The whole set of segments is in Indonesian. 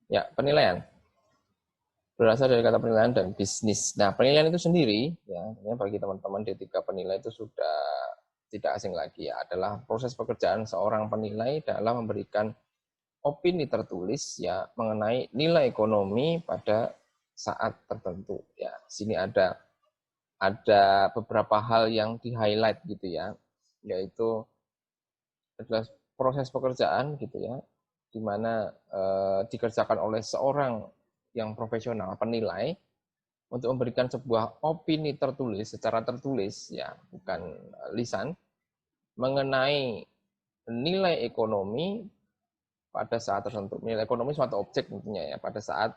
Ya, penilaian. Berasal dari kata penilaian dan bisnis. Nah, penilaian itu sendiri, ya, bagi teman-teman D3 penilai itu sudah tidak asing lagi ya, adalah proses pekerjaan seorang penilai dalam memberikan opini tertulis ya mengenai nilai ekonomi pada saat tertentu. Ya, sini ada beberapa hal yang di-highlight gitu ya, yaitu adalah proses pekerjaan gitu ya, di mana dikerjakan oleh seorang yang profesional penilai untuk memberikan sebuah opini tertulis secara tertulis ya, bukan lisan, mengenai nilai ekonomi pada saat tertentu. Nilai ekonomi suatu objek tentunya ya pada saat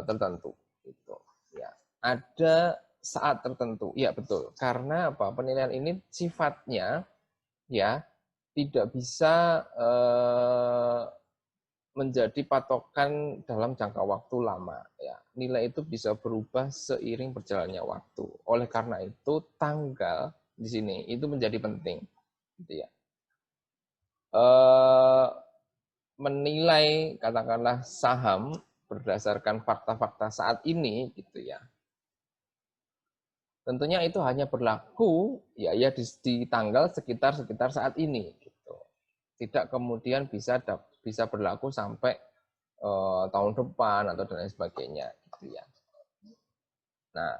tertentu gitu. Ya. Ada saat tertentu. Iya betul. Karena apa? Penilaian ini sifatnya ya tidak bisa menjadi patokan dalam jangka waktu lama ya. Nilai itu bisa berubah seiring berjalannya waktu. Oleh karena itu tanggal di sini itu menjadi penting gitu ya. Menilai katakanlah saham berdasarkan fakta-fakta saat ini gitu ya. Tentunya itu hanya berlaku ya di tanggal sekitar saat ini gitu. Tidak kemudian bisa berlaku sampai tahun depan atau dan lain sebagainya gitu ya. Nah,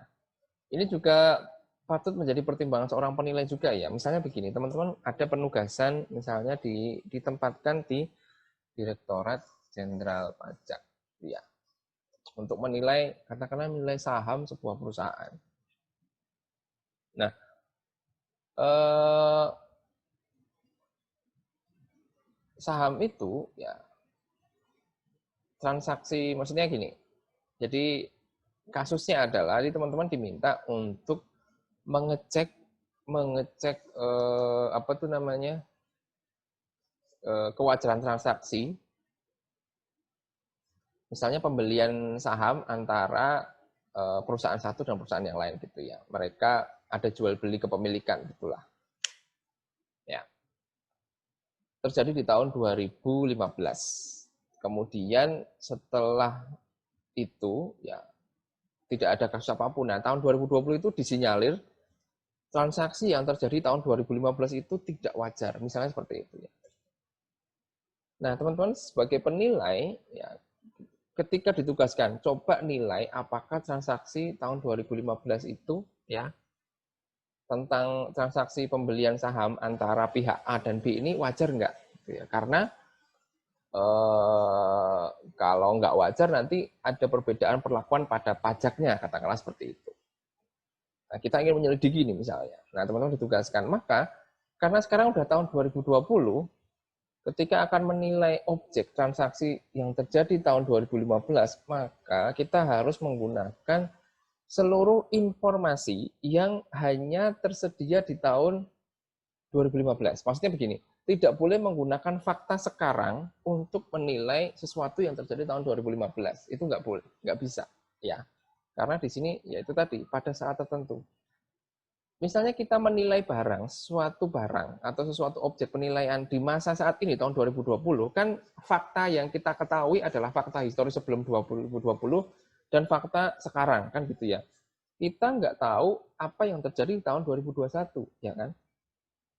ini juga patut menjadi pertimbangan seorang penilai juga ya. Misalnya begini, teman-teman ada penugasan misalnya ditempatkan di Direktorat Jenderal Pajak ya. Untuk menilai katakanlah nilai saham sebuah perusahaan. Nah, saham itu ya transaksi maksudnya gini. Jadi kasusnya adalah teman-teman diminta untuk mengecek apa tuh namanya kewajaran transaksi, misalnya pembelian saham antara perusahaan satu dan perusahaan yang lain gitu ya. Mereka ada jual beli kepemilikan gitulah. Ya. Terjadi di tahun 2015. Kemudian setelah itu ya tidak ada kasus apapun. Nah, tahun 2020 itu disinyalir transaksi yang terjadi tahun 2015 itu tidak wajar. Misalnya seperti itu ya. Nah, teman-teman sebagai penilai ya ketika ditugaskan coba nilai apakah transaksi tahun 2015 itu ya tentang transaksi pembelian saham antara pihak A dan B ini wajar nggak? Gitu ya. Karena kalau nggak wajar nanti ada perbedaan perlakuan pada pajaknya, katakanlah seperti itu. Nah, kita ingin menyelidiki ini misalnya. Nah, teman-teman ditugaskan. Maka, karena sekarang udah tahun 2020, ketika akan menilai objek transaksi yang terjadi tahun 2015, maka kita harus menggunakan seluruh informasi yang hanya tersedia di tahun 2015. Maksudnya begini, tidak boleh menggunakan fakta sekarang untuk menilai sesuatu yang terjadi tahun 2015. Itu nggak boleh, nggak bisa. Ya, karena di sini ya itu tadi pada saat tertentu. Misalnya kita menilai barang, suatu barang atau sesuatu objek penilaian di masa saat ini tahun 2020 kan fakta yang kita ketahui adalah fakta historis sebelum 2020 dan fakta sekarang kan gitu ya. Kita nggak tahu apa yang terjadi di tahun 2021 ya kan.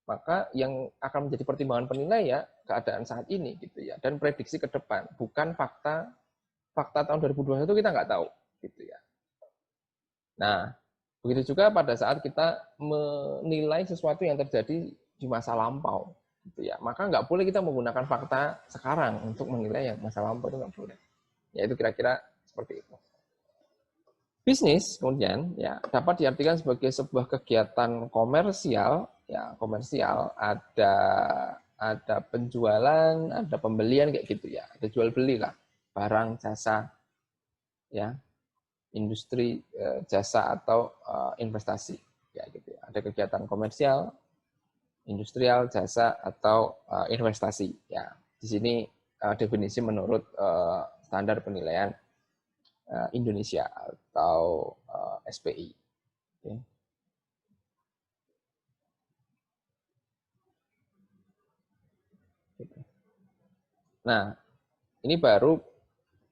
Maka yang akan menjadi pertimbangan penilai ya keadaan saat ini gitu ya dan prediksi ke depan, bukan fakta tahun 2021 kita nggak tahu gitu ya. Nah, begitu juga pada saat kita menilai sesuatu yang terjadi di masa lampau gitu ya. Maka nggak boleh kita menggunakan fakta sekarang untuk menilai yang masa lampau, itu nggak boleh. Ya itu kira-kira seperti itu. Bisnis kemudian ya dapat diartikan sebagai sebuah kegiatan komersial ya komersial ada penjualan ada pembelian kayak gitu ya ada jual beli lah barang jasa ya industri jasa atau investasi ya gitu ya ada kegiatan komersial industrial jasa atau investasi ya di sini definisi menurut standar penilaian Indonesia atau SPI. Okay. Nah, ini baru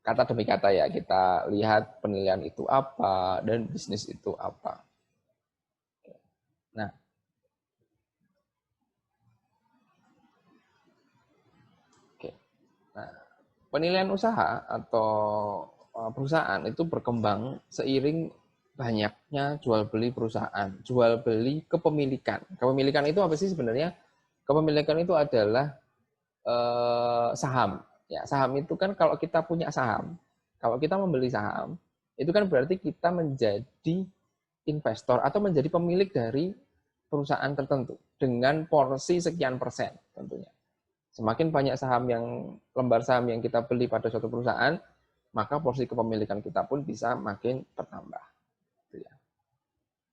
kata demi kata ya, kita lihat penilaian itu apa dan bisnis itu apa. Nah, oke. Nah, penilaian usaha atau perusahaan itu berkembang seiring banyaknya jual beli perusahaan, jual beli kepemilikan. Kepemilikan itu apa sih sebenarnya? Kepemilikan itu adalah saham. Ya, saham itu kan kalau kita punya saham, kalau kita membeli saham, itu kan berarti kita menjadi investor atau menjadi pemilik dari perusahaan tertentu dengan porsi sekian persen tentunya. Semakin banyak lembar saham yang kita beli pada suatu perusahaan, maka porsi kepemilikan kita pun bisa makin bertambah.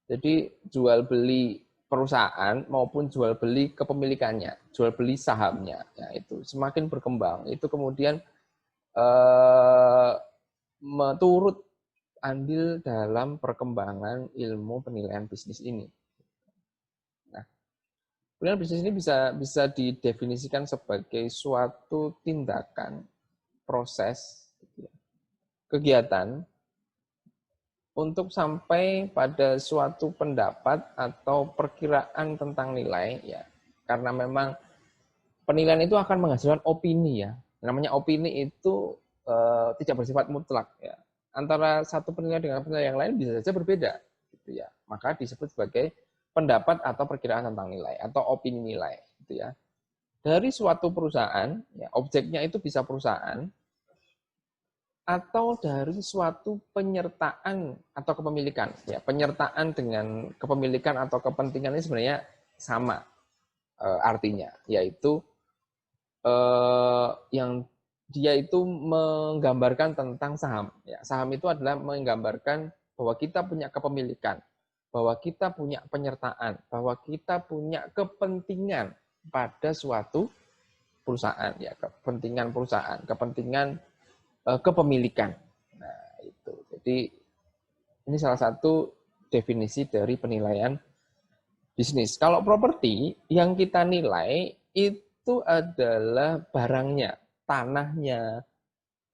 Jadi jual beli perusahaan maupun jual beli kepemilikannya, jual beli sahamnya, ya itu semakin berkembang. Itu kemudian turut andil dalam perkembangan ilmu penilaian bisnis ini. Nah, penilaian bisnis ini bisa didefinisikan sebagai suatu tindakan, proses, kegiatan untuk sampai pada suatu pendapat atau perkiraan tentang nilai, ya, karena memang penilaian itu akan menghasilkan opini, ya. Namanya opini itu tidak bersifat mutlak, ya. Antara satu penilaian dengan penilaian yang lain bisa saja berbeda, gitu ya. Maka disebut sebagai pendapat atau perkiraan tentang nilai atau opini nilai, gitu ya. Dari suatu perusahaan, ya, objeknya itu bisa perusahaan atau dari suatu penyertaan atau kepemilikan. Ya, penyertaan dengan kepemilikan atau kepentingan ini sebenarnya sama artinya, yaitu yang dia itu menggambarkan tentang saham. Ya, saham itu adalah menggambarkan bahwa kita punya kepemilikan, bahwa kita punya penyertaan, bahwa kita punya kepentingan pada suatu perusahaan. Ya, kepentingan perusahaan, kepentingan kepemilikan. Nah, itu. Jadi ini salah satu definisi dari penilaian bisnis. Kalau properti yang kita nilai itu adalah barangnya, tanahnya,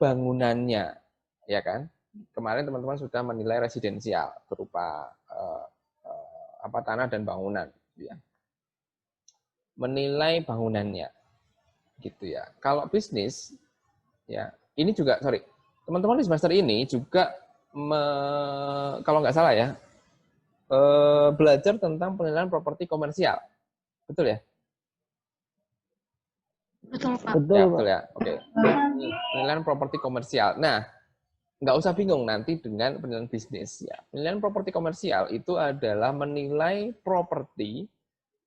bangunannya, ya kan? Kemarin teman-teman sudah menilai residensial berupa tanah dan bangunan, gitu ya. Menilai bangunannya, gitu ya. Kalau bisnis, ya ini juga teman-teman di semester ini juga kalau nggak salah ya belajar tentang penilaian properti komersial, betul ya? Betul Pak. Ya betul ya, oke. Penilaian properti komersial. Nah, nggak usah bingung nanti dengan penilaian bisnis ya. Penilaian properti komersial itu adalah menilai properti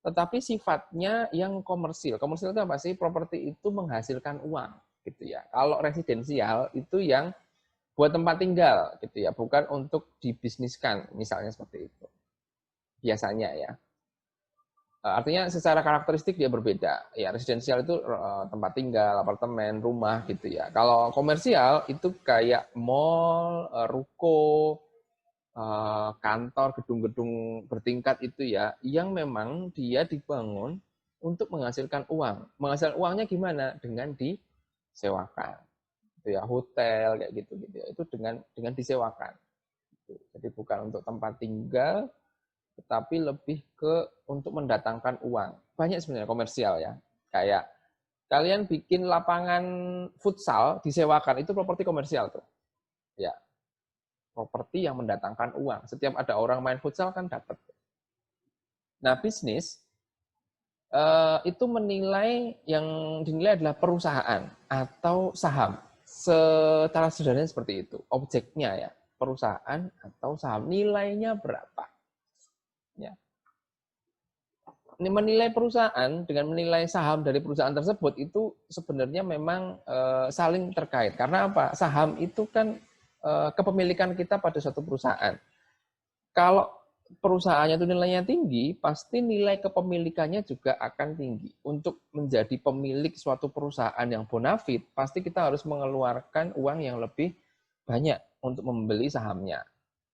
tetapi sifatnya yang komersil. Komersil itu apa sih? Properti itu menghasilkan uang, gitu ya. Kalau residensial itu yang buat tempat tinggal, gitu ya, bukan untuk dibisniskan, misalnya seperti itu. Biasanya ya. Artinya secara karakteristik dia berbeda. Ya, residensial itu tempat tinggal, apartemen, rumah gitu ya. Kalau komersial itu kayak mall, ruko, kantor, gedung-gedung bertingkat itu ya, yang memang dia dibangun untuk menghasilkan uang. Menghasilkan uangnya gimana? Dengan disewakan. Itu ya, hotel kayak gitu ya. Itu dengan disewakan. Jadi bukan untuk tempat tinggal, tetapi lebih ke untuk mendatangkan uang. Banyak sebenarnya komersial ya. Kayak kalian bikin lapangan futsal disewakan, itu properti komersial tuh. Ya, properti yang mendatangkan uang. Setiap ada orang main futsal kan dapat. Nah, bisnis itu menilai, yang dinilai adalah perusahaan atau saham. Secara sederhana seperti itu. Objeknya ya, perusahaan atau saham. Nilainya berapa? Ya. Menilai perusahaan dengan menilai saham dari perusahaan tersebut itu sebenarnya memang saling terkait. Karena apa? Saham itu kan kepemilikan kita pada suatu perusahaan. Kalau perusahaannya itu nilainya tinggi, pasti nilai kepemilikannya juga akan tinggi. Untuk menjadi pemilik suatu perusahaan yang bonafit, pasti kita harus mengeluarkan uang yang lebih banyak untuk membeli sahamnya.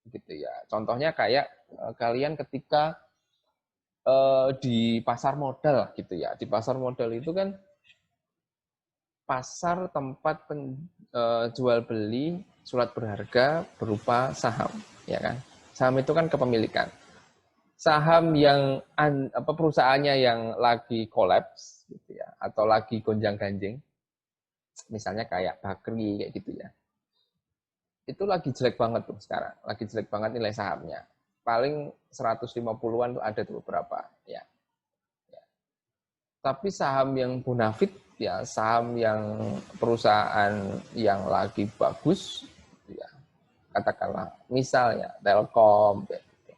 Gitu ya. Contohnya kayak kalian ketika di pasar modal gitu ya. Di pasar modal itu kan pasar tempat jual beli surat berharga berupa saham, ya kan? Saham itu kan kepemilikan. Saham yang perusahaannya yang lagi kolaps gitu ya, atau lagi gonjang-ganjing, misalnya kayak Bakri kayak gitu ya. Itu lagi jelek banget tuh sekarang, lagi jelek banget nilai sahamnya. Paling 150-an tuh ada tuh beberapa ya. Tapi saham yang bonafit ya, saham yang perusahaan yang lagi bagus ya, katakanlah misalnya Telkom gitu.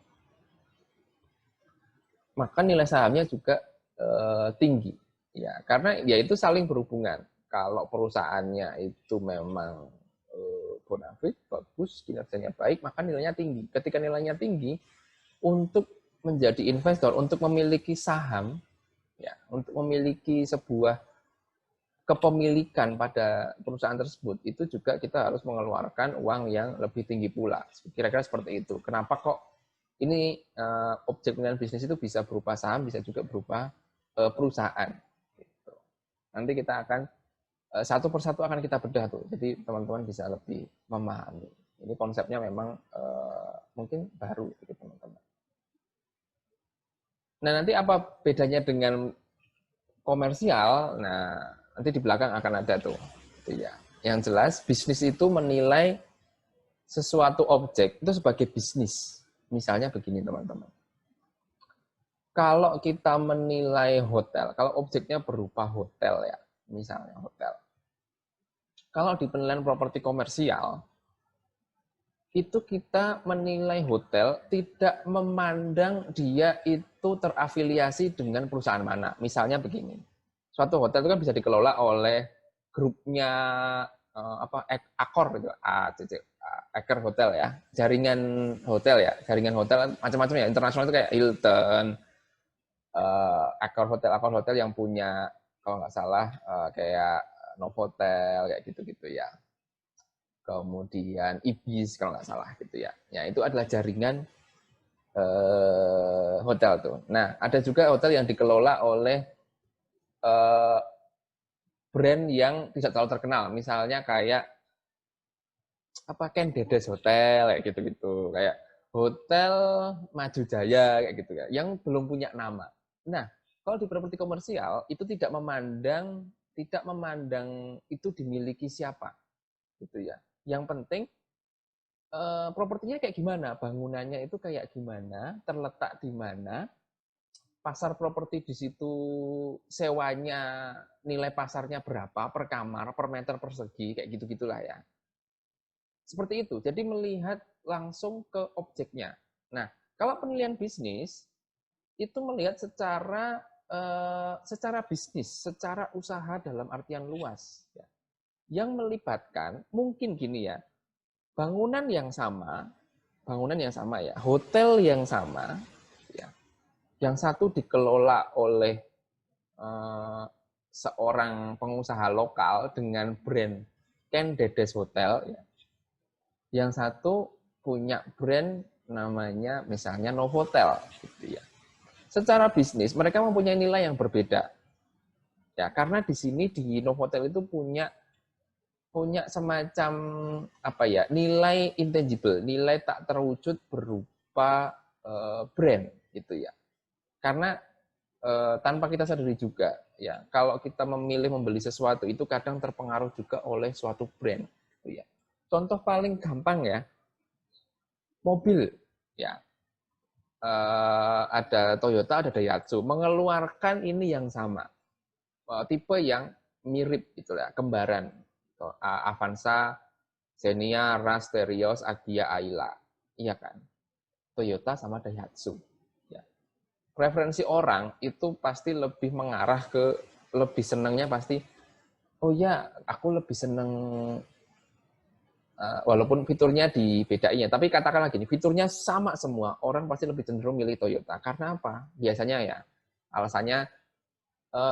Maka nilai sahamnya juga tinggi ya, karena ya itu saling berhubungan. Kalau perusahaannya itu memang bonafit, bagus, kinerjanya baik, maka nilainya tinggi. Ketika nilainya tinggi, untuk menjadi investor, untuk memiliki saham ya, untuk memiliki sebuah kepemilikan pada perusahaan tersebut, itu juga kita harus mengeluarkan uang yang lebih tinggi pula. Kira-kira seperti itu. Kenapa kok ini objek pemilihan bisnis itu bisa berupa saham, bisa juga berupa perusahaan. Gitu. Nanti kita akan satu persatu akan kita bedah tuh. Jadi teman-teman bisa lebih memahami. Ini konsepnya memang mungkin baru bagi teman-teman. Nah, nanti apa bedanya dengan komersial? Nah, nanti di belakang akan ada tuh. Gitu ya. Yang jelas, bisnis itu menilai sesuatu objek itu sebagai bisnis. Misalnya begini, teman-teman. Kalau kita menilai hotel, kalau objeknya berupa hotel ya, misalnya hotel. Kalau di penilaian properti komersial, itu kita menilai hotel tidak memandang dia itu terafiliasi dengan perusahaan mana. Misalnya begini, suatu hotel itu kan bisa dikelola oleh grupnya Accor gitu, Accor Hotel ya, jaringan hotel macam-macam ya, internasional itu kayak Hilton, Accor Hotel yang punya kalau nggak salah kayak Novotel kayak gitu-gitu ya. Kemudian Ibis kalau nggak salah gitu ya. Ya itu adalah jaringan hotel tuh. Nah ada juga hotel yang dikelola oleh brand yang tidak terlalu terkenal. Misalnya kayak Ken Dedes Hotel kayak gitu-gitu. Kayak Hotel Maju Jaya kayak gitu ya. Yang belum punya nama. Nah kalau di properti komersial itu tidak memandang itu dimiliki siapa gitu ya. Yang penting propertinya kayak gimana, bangunannya itu kayak gimana, terletak di mana, pasar properti di situ sewanya nilai pasarnya berapa per kamar, per meter persegi, kayak gitu-gitulah ya. Seperti itu. Jadi melihat langsung ke objeknya. Nah, kalau penilaian bisnis itu melihat secara bisnis, secara usaha dalam artian luas, ya. Yang melibatkan mungkin gini ya. Bangunan yang sama ya, hotel yang sama, ya. Yang satu dikelola oleh seorang pengusaha lokal dengan brand Ken Dedes Hotel, ya. Yang satu punya brand namanya misalnya Novotel, gitu ya. Secara bisnis mereka mempunyai nilai yang berbeda, ya karena di sini di Novotel itu punya semacam nilai intangible, nilai tak terwujud berupa brand gitu ya. Karena tanpa kita sadari juga ya, kalau kita memilih membeli sesuatu itu kadang terpengaruh juga oleh suatu brand gitu ya. Contoh paling gampang ya, mobil ya. Ada Toyota, ada Daihatsu mengeluarkan ini yang sama. Tipe yang mirip gitu ya, kembaran. Avanza, Xenia, Rush, Terios, Agya, Ayla. Iya kan? Toyota sama Daihatsu. Ya. Preferensi orang itu pasti lebih mengarah ke lebih senangnya pasti, oh ya, aku lebih senang walaupun fiturnya dibedain ya, tapi katakanlah gini, fiturnya sama semua, orang pasti lebih cenderung milih Toyota. Karena apa? Biasanya ya, alasannya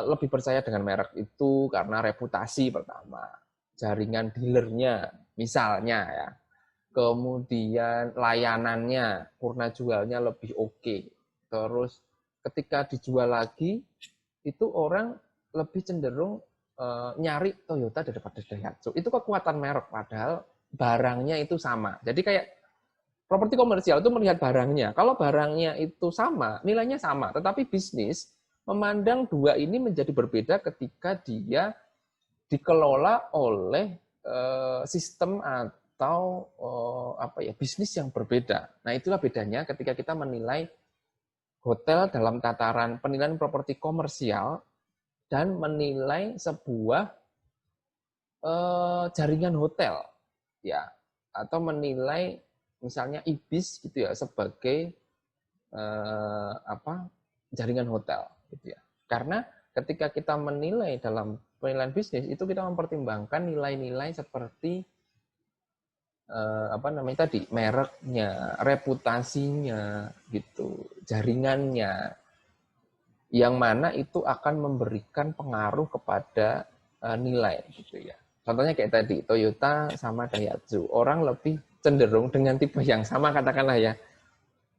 lebih percaya dengan merek itu karena reputasi pertama, jaringan dealernya misalnya ya, kemudian layanannya, purna jualnya lebih oke. Terus ketika dijual lagi itu orang lebih cenderung nyari Toyota daripada Daihatsu. Itu kekuatan merek, padahal barangnya itu sama. Jadi kayak properti komersial itu melihat barangnya. Kalau barangnya itu sama, nilainya sama. Tetapi bisnis memandang dua ini menjadi berbeda ketika dia dikelola oleh sistem atau bisnis yang berbeda. Nah, itulah bedanya ketika kita menilai hotel dalam tataran penilaian properti komersial dan menilai sebuah jaringan hotel, ya, atau menilai misalnya Ibis gitu ya sebagai jaringan hotel, gitu ya. Karena ketika kita menilai dalam penilaian bisnis itu kita mempertimbangkan nilai-nilai seperti mereknya, reputasinya, gitu, jaringannya, yang mana itu akan memberikan pengaruh kepada nilai gitu ya. Contohnya kayak tadi Toyota sama Daihatsu, orang lebih cenderung dengan tipe yang sama katakanlah ya,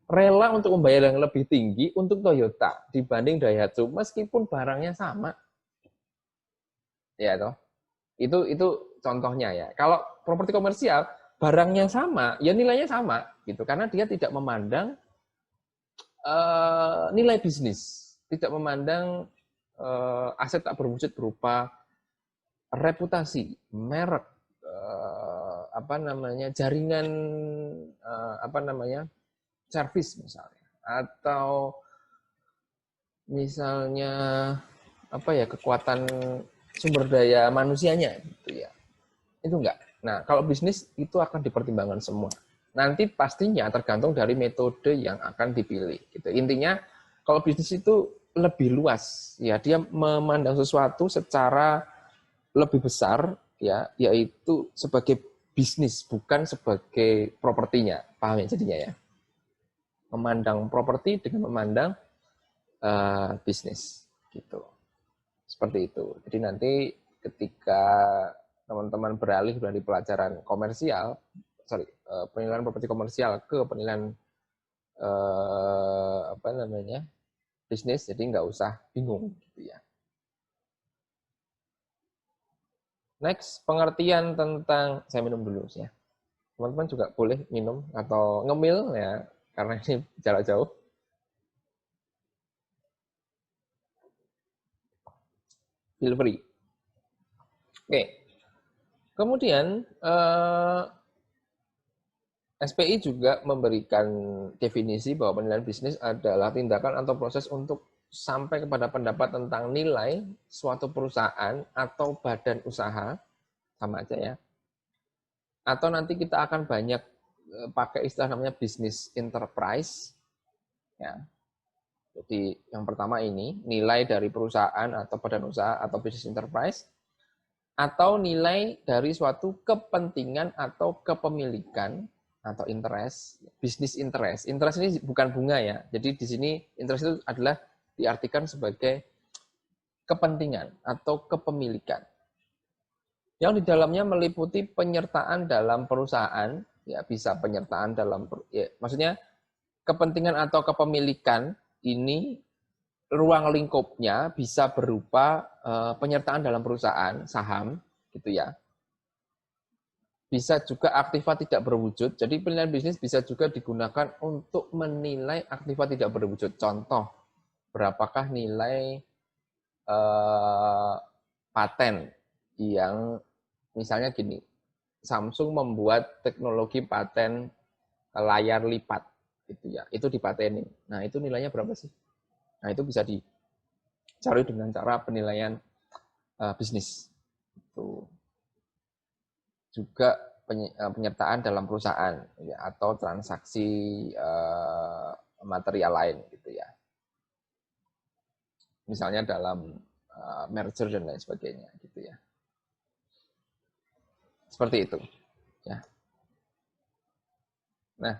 rela untuk membayar yang lebih tinggi untuk Toyota dibanding Daihatsu meskipun barangnya sama. Ya toh. Itu contohnya ya. Kalau properti komersial barangnya sama, ya nilainya sama gitu karena dia tidak memandang nilai bisnis, tidak memandang aset tak berwujud berupa reputasi, merek, jaringan, servis misalnya, atau misalnya kekuatan sumber daya manusianya, gitu ya. Itu enggak. Nah, kalau bisnis itu akan dipertimbangkan semua. Nanti pastinya tergantung dari metode yang akan dipilih. Gitu. Intinya, kalau bisnis itu lebih luas, ya dia memandang sesuatu secara lebih besar, ya, yaitu sebagai bisnis, bukan sebagai propertinya. Paham ya jadinya ya? Memandang properti dengan memandang bisnis, gitu. Seperti itu. Jadi nanti ketika teman-teman beralih dari pelajaran komersial, penilaian properti komersial ke penilaian bisnis, jadi nggak usah bingung gitu ya. Next, pengertian tentang, saya minum dulu ya. Teman-teman juga boleh minum atau ngemil ya, karena ini jarak jauh. Feel free. Oke. Kemudian SPI juga memberikan definisi bahwa penilaian bisnis adalah tindakan atau proses untuk sampai kepada pendapat tentang nilai suatu perusahaan atau badan usaha, sama aja ya. Atau nanti kita akan banyak pakai istilah namanya business enterprise. Ya. Jadi yang pertama ini, nilai dari perusahaan atau badan usaha atau business enterprise, atau nilai dari suatu kepentingan atau kepemilikan atau interest, bisnis interest. Interest ini bukan bunga ya. Jadi di sini interest itu adalah diartikan sebagai kepentingan atau kepemilikan. Yang di dalamnya meliputi penyertaan dalam perusahaan, ya bisa penyertaan dalam, ya, maksudnya kepentingan atau kepemilikan ini ruang lingkupnya bisa berupa penyertaan dalam perusahaan, saham, gitu ya. Bisa juga aktiva tidak berwujud. Jadi penilaian bisnis bisa juga digunakan untuk menilai aktiva tidak berwujud. Contoh, berapakah nilai paten yang misalnya gini, Samsung membuat teknologi paten layar lipat, gitu ya. Itu dipatenin. Nah itu nilainya berapa sih? Nah itu bisa dicari dengan cara penilaian bisnis. Itu juga penyertaan dalam perusahaan ya, atau transaksi material lain gitu ya. Misalnya dalam merger dan lain sebagainya gitu ya. Seperti itu ya. Nah,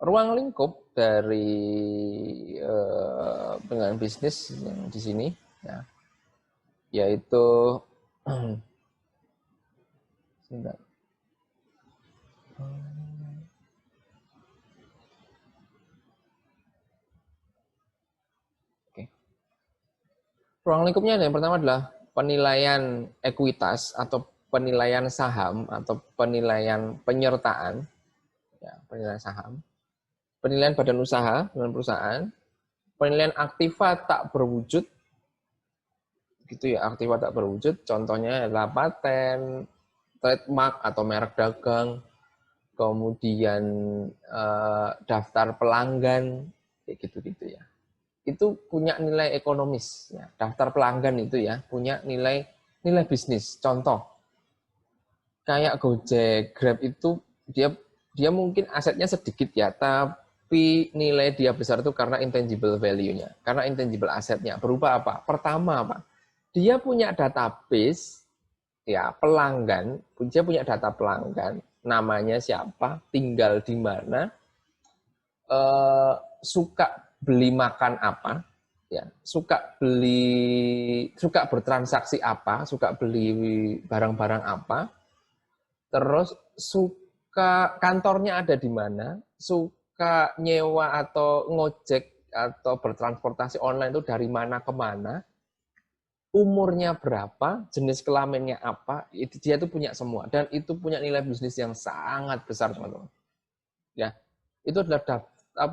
ruang lingkup dari dengan bisnis yang di sini ya, yaitu sebentar. Ruang lingkupnya yang pertama adalah penilaian ekuitas atau penilaian saham atau penilaian penyertaan, ya, penilaian saham, penilaian badan usaha dengan perusahaan, penilaian aktiva tak berwujud, gitu ya, aktiva tak berwujud, contohnya adalah paten, trademark atau merek dagang, kemudian daftar pelanggan, kayak gitu-gitu ya. Itu punya nilai ekonomis, ya. Daftar pelanggan itu ya punya nilai bisnis. Contoh, kayak Gojek, Grab itu dia mungkin asetnya sedikit ya, tapi nilai dia besar itu karena intangible value-nya, karena intangible asetnya. Berupa apa? Pertama, Pak, dia punya database ya pelanggan, dia punya data pelanggan, namanya siapa, tinggal di mana, suka beli makan apa, ya, suka bertransaksi apa, suka beli barang-barang apa, terus suka kantornya ada di mana, suka nyewa atau ngojek atau bertransportasi online itu dari mana ke mana, umurnya berapa, jenis kelaminnya apa, itu dia tuh punya semua, dan itu punya nilai bisnis yang sangat besar, teman-teman. Ya, itu adalah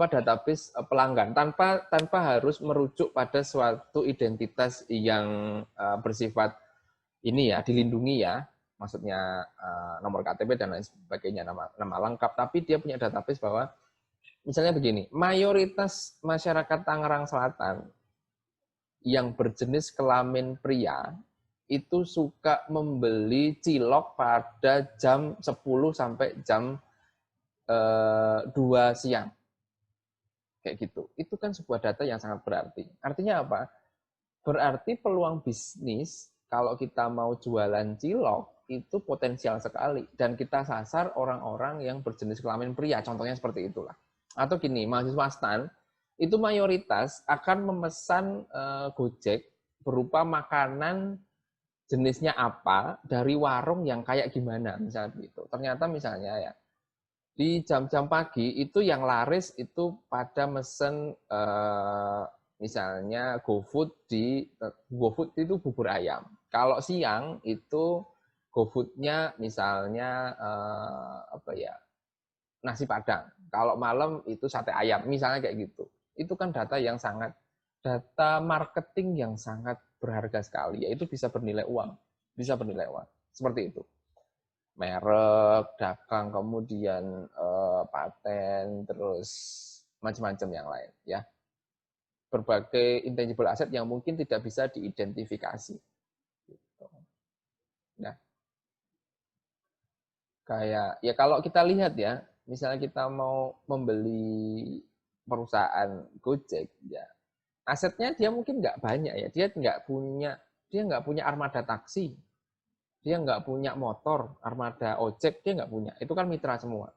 database pelanggan tanpa harus merujuk pada suatu identitas yang bersifat ini ya, dilindungi ya, maksudnya nomor KTP dan lain sebagainya, nama lengkap, tapi dia punya database bahwa misalnya begini, mayoritas masyarakat Tangerang Selatan yang berjenis kelamin pria itu suka membeli cilok pada jam 10 sampai jam 2 siang. Kayak gitu. Itu kan sebuah data yang sangat berarti. Artinya apa? Berarti peluang bisnis kalau kita mau jualan cilok itu potensial sekali. Dan kita sasar orang-orang yang berjenis kelamin pria. Contohnya seperti itulah. Atau gini, mahasiswa STAN itu mayoritas akan memesan Gojek berupa makanan jenisnya apa dari warung yang kayak gimana misalnya begitu. Ternyata misalnya ya di jam-jam pagi itu yang laris itu pada mesen misalnya GoFood itu bubur ayam. Kalau siang itu GoFoodnya misalnya apa ya, nasi padang. Kalau malam itu sate ayam, misalnya kayak gitu. Itu kan data marketing yang sangat berharga sekali. Yaitu bisa bernilai uang, seperti itu. Merek, dagang, kemudian paten, terus macam-macam yang lain, ya. Berbagai intangible aset yang mungkin tidak bisa diidentifikasi. Nah, kayak ya kalau kita lihat ya, misalnya kita mau membeli perusahaan Gojek, ya asetnya dia mungkin nggak banyak ya, dia nggak punya armada taksi, dia nggak punya motor, armada ojek dia nggak punya, itu kan mitra semua.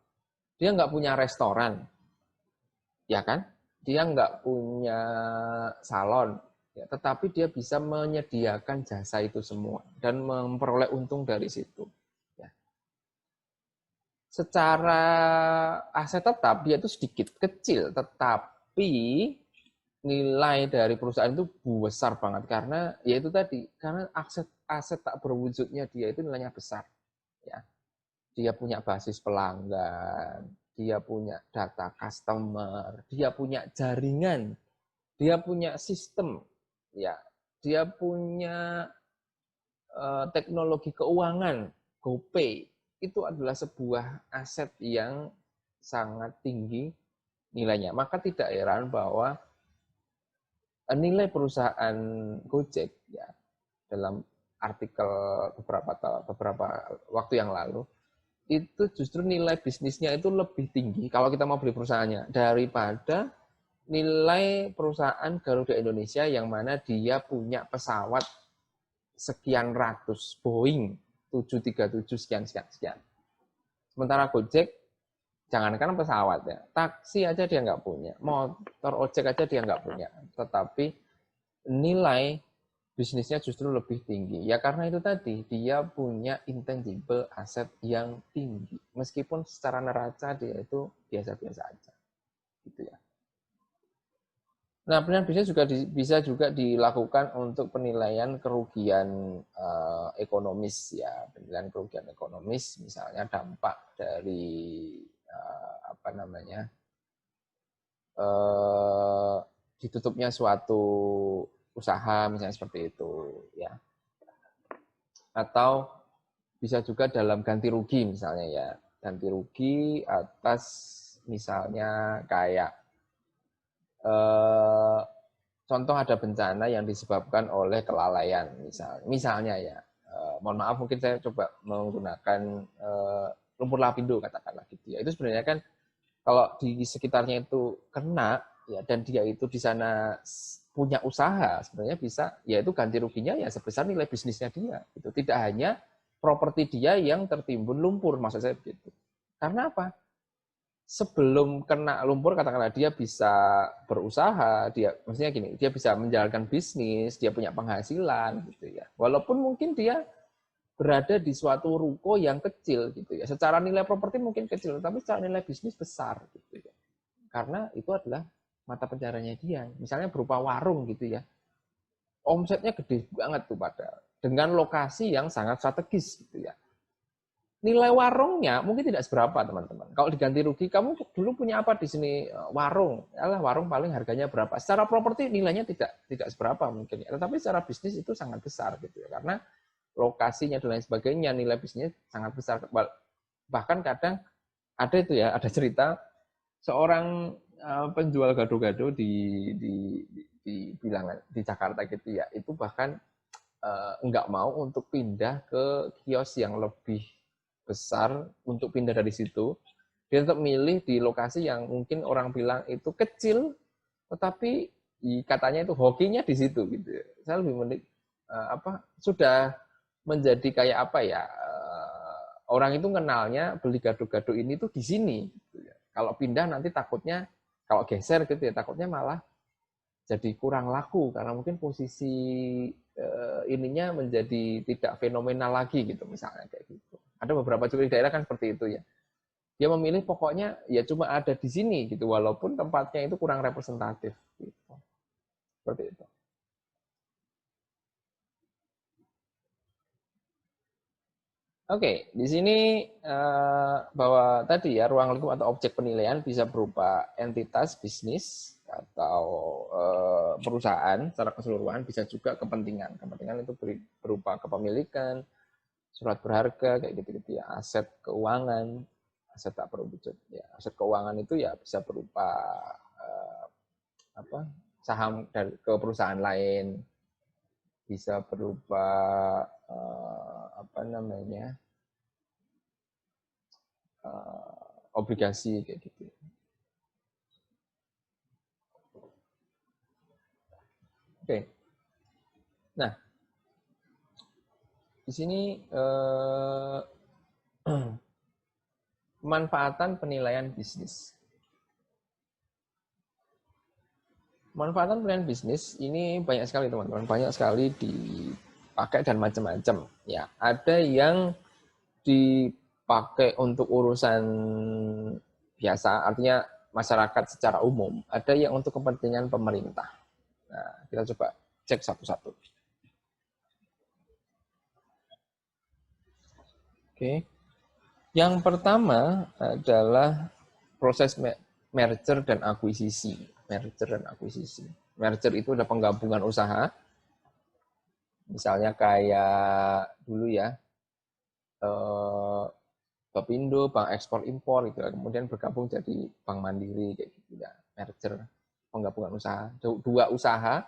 Dia nggak punya restoran, ya kan? Dia nggak punya salon, ya, tetapi dia bisa menyediakan jasa itu semua dan memperoleh untung dari situ. Ya. Secara aset tetap dia itu sedikit kecil, tetapi nilai dari perusahaan itu besar banget karena ya itu tadi, karena aset tak berwujudnya dia itu nilainya besar, ya. Dia punya basis pelanggan, dia punya data customer, dia punya jaringan, dia punya sistem, ya, dia punya teknologi keuangan, GoPay, itu adalah sebuah aset yang sangat tinggi nilainya. Maka tidak heran bahwa nilai perusahaan Gojek ya dalam artikel beberapa waktu yang lalu itu justru nilai bisnisnya itu lebih tinggi kalau kita mau beli perusahaannya daripada nilai perusahaan Garuda Indonesia yang mana dia punya pesawat sekian ratus, Boeing 737 sekian sekian sekian. Sementara Gojek jangankan pesawat ya, taksi aja dia nggak punya, motor ojek aja dia nggak punya, tetapi nilai bisnisnya justru lebih tinggi. Ya karena itu tadi, dia punya intangible aset yang tinggi. Meskipun secara neraca dia itu biasa-biasa aja. Gitu ya. Nah, penilaian bisnis juga bisa juga dilakukan untuk penilaian kerugian ekonomis ya, penilaian kerugian ekonomis, misalnya dampak dari apa namanya ditutupnya suatu usaha, misalnya seperti itu, ya. Atau bisa juga dalam ganti rugi, misalnya ya, ganti rugi atas misalnya kayak contoh ada bencana yang disebabkan oleh kelalaian misalnya ya, mohon maaf mungkin saya coba menggunakan lumpur lapindo katakanlah gitu ya, itu sebenarnya kan kalau di sekitarnya itu kena ya dan dia itu di sana punya usaha, sebenarnya bisa yaitu ganti ruginya ya sebesar nilai bisnisnya dia, itu tidak hanya properti dia yang tertimbun lumpur, maksud saya begitu. Karena apa? Sebelum kena lumpur katakanlah dia bisa berusaha, dia maksudnya gini, dia bisa menjalankan bisnis, dia punya penghasilan gitu ya. Walaupun mungkin dia berada di suatu ruko yang kecil gitu ya. Secara nilai properti mungkin kecil, tapi secara nilai bisnis besar gitu ya. Karena itu adalah mata pencariannya dia. Misalnya berupa warung gitu ya. Omsetnya gede banget tuh padahal dengan lokasi yang sangat strategis gitu ya. Nilai warungnya mungkin tidak seberapa teman-teman. Kalau diganti rugi, kamu dulu punya apa di sini? Warung. Yalah, warung paling harganya berapa? Secara properti nilainya tidak seberapa mungkin ya. Tetapi secara bisnis itu sangat besar gitu ya. Karena lokasinya dan lain sebagainya, nilai bisnisnya sangat besar. Bahkan kadang ada itu ya, ada cerita seorang penjual gado-gado di bilangan di Jakarta gitu ya. Itu bahkan nggak mau untuk pindah ke kios yang lebih besar untuk pindah dari situ. Dia tetap milih di lokasi yang mungkin orang bilang itu kecil, tetapi katanya itu hokinya di situ gitu. Saya lebih menik sudah menjadi kayak apa ya, orang itu kenalnya beli gado-gado ini tuh di sini. Gitu ya. Kalau pindah nanti takutnya kalau geser gitu ya takutnya malah jadi kurang laku karena mungkin posisi ininya menjadi tidak fenomenal lagi gitu misalnya kayak gitu. Ada beberapa juga di daerah kan seperti itu ya. Dia memilih pokoknya ya cuma ada di sini gitu walaupun tempatnya itu kurang representatif gitu. Seperti itu. Oke, di sini bahwa tadi ya ruang lingkup atau objek penilaian bisa berupa entitas bisnis atau perusahaan secara keseluruhan, bisa juga kepentingan. Kepentingan itu berupa kepemilikan, surat berharga kayak gitu-gitu ya, aset keuangan, aset tak berwujud ya. Aset keuangan itu ya bisa berupa apa? Saham dari ke perusahaan lain, bisa berupa apa namanya? Obligasi kayak gitu. Oke. Nah, di sini pemanfaatan penilaian bisnis. Pemanfaatan penilaian bisnis ini banyak sekali teman-teman, banyak sekali dipakai dan macam-macam. Ya, ada yang dipakai untuk urusan biasa, artinya masyarakat secara umum. Ada yang untuk kepentingan pemerintah. Nah, kita coba cek satu-satu. Oke. Yang pertama adalah proses merger dan akuisisi. Merger dan akuisisi. Merger itu adalah penggabungan usaha. Misalnya kayak dulu ya, Bapindo, Bank Ekspor Impor gitu, kemudian bergabung jadi Bank Mandiri kayak gitu ya, merger, penggabungan usaha, dua usaha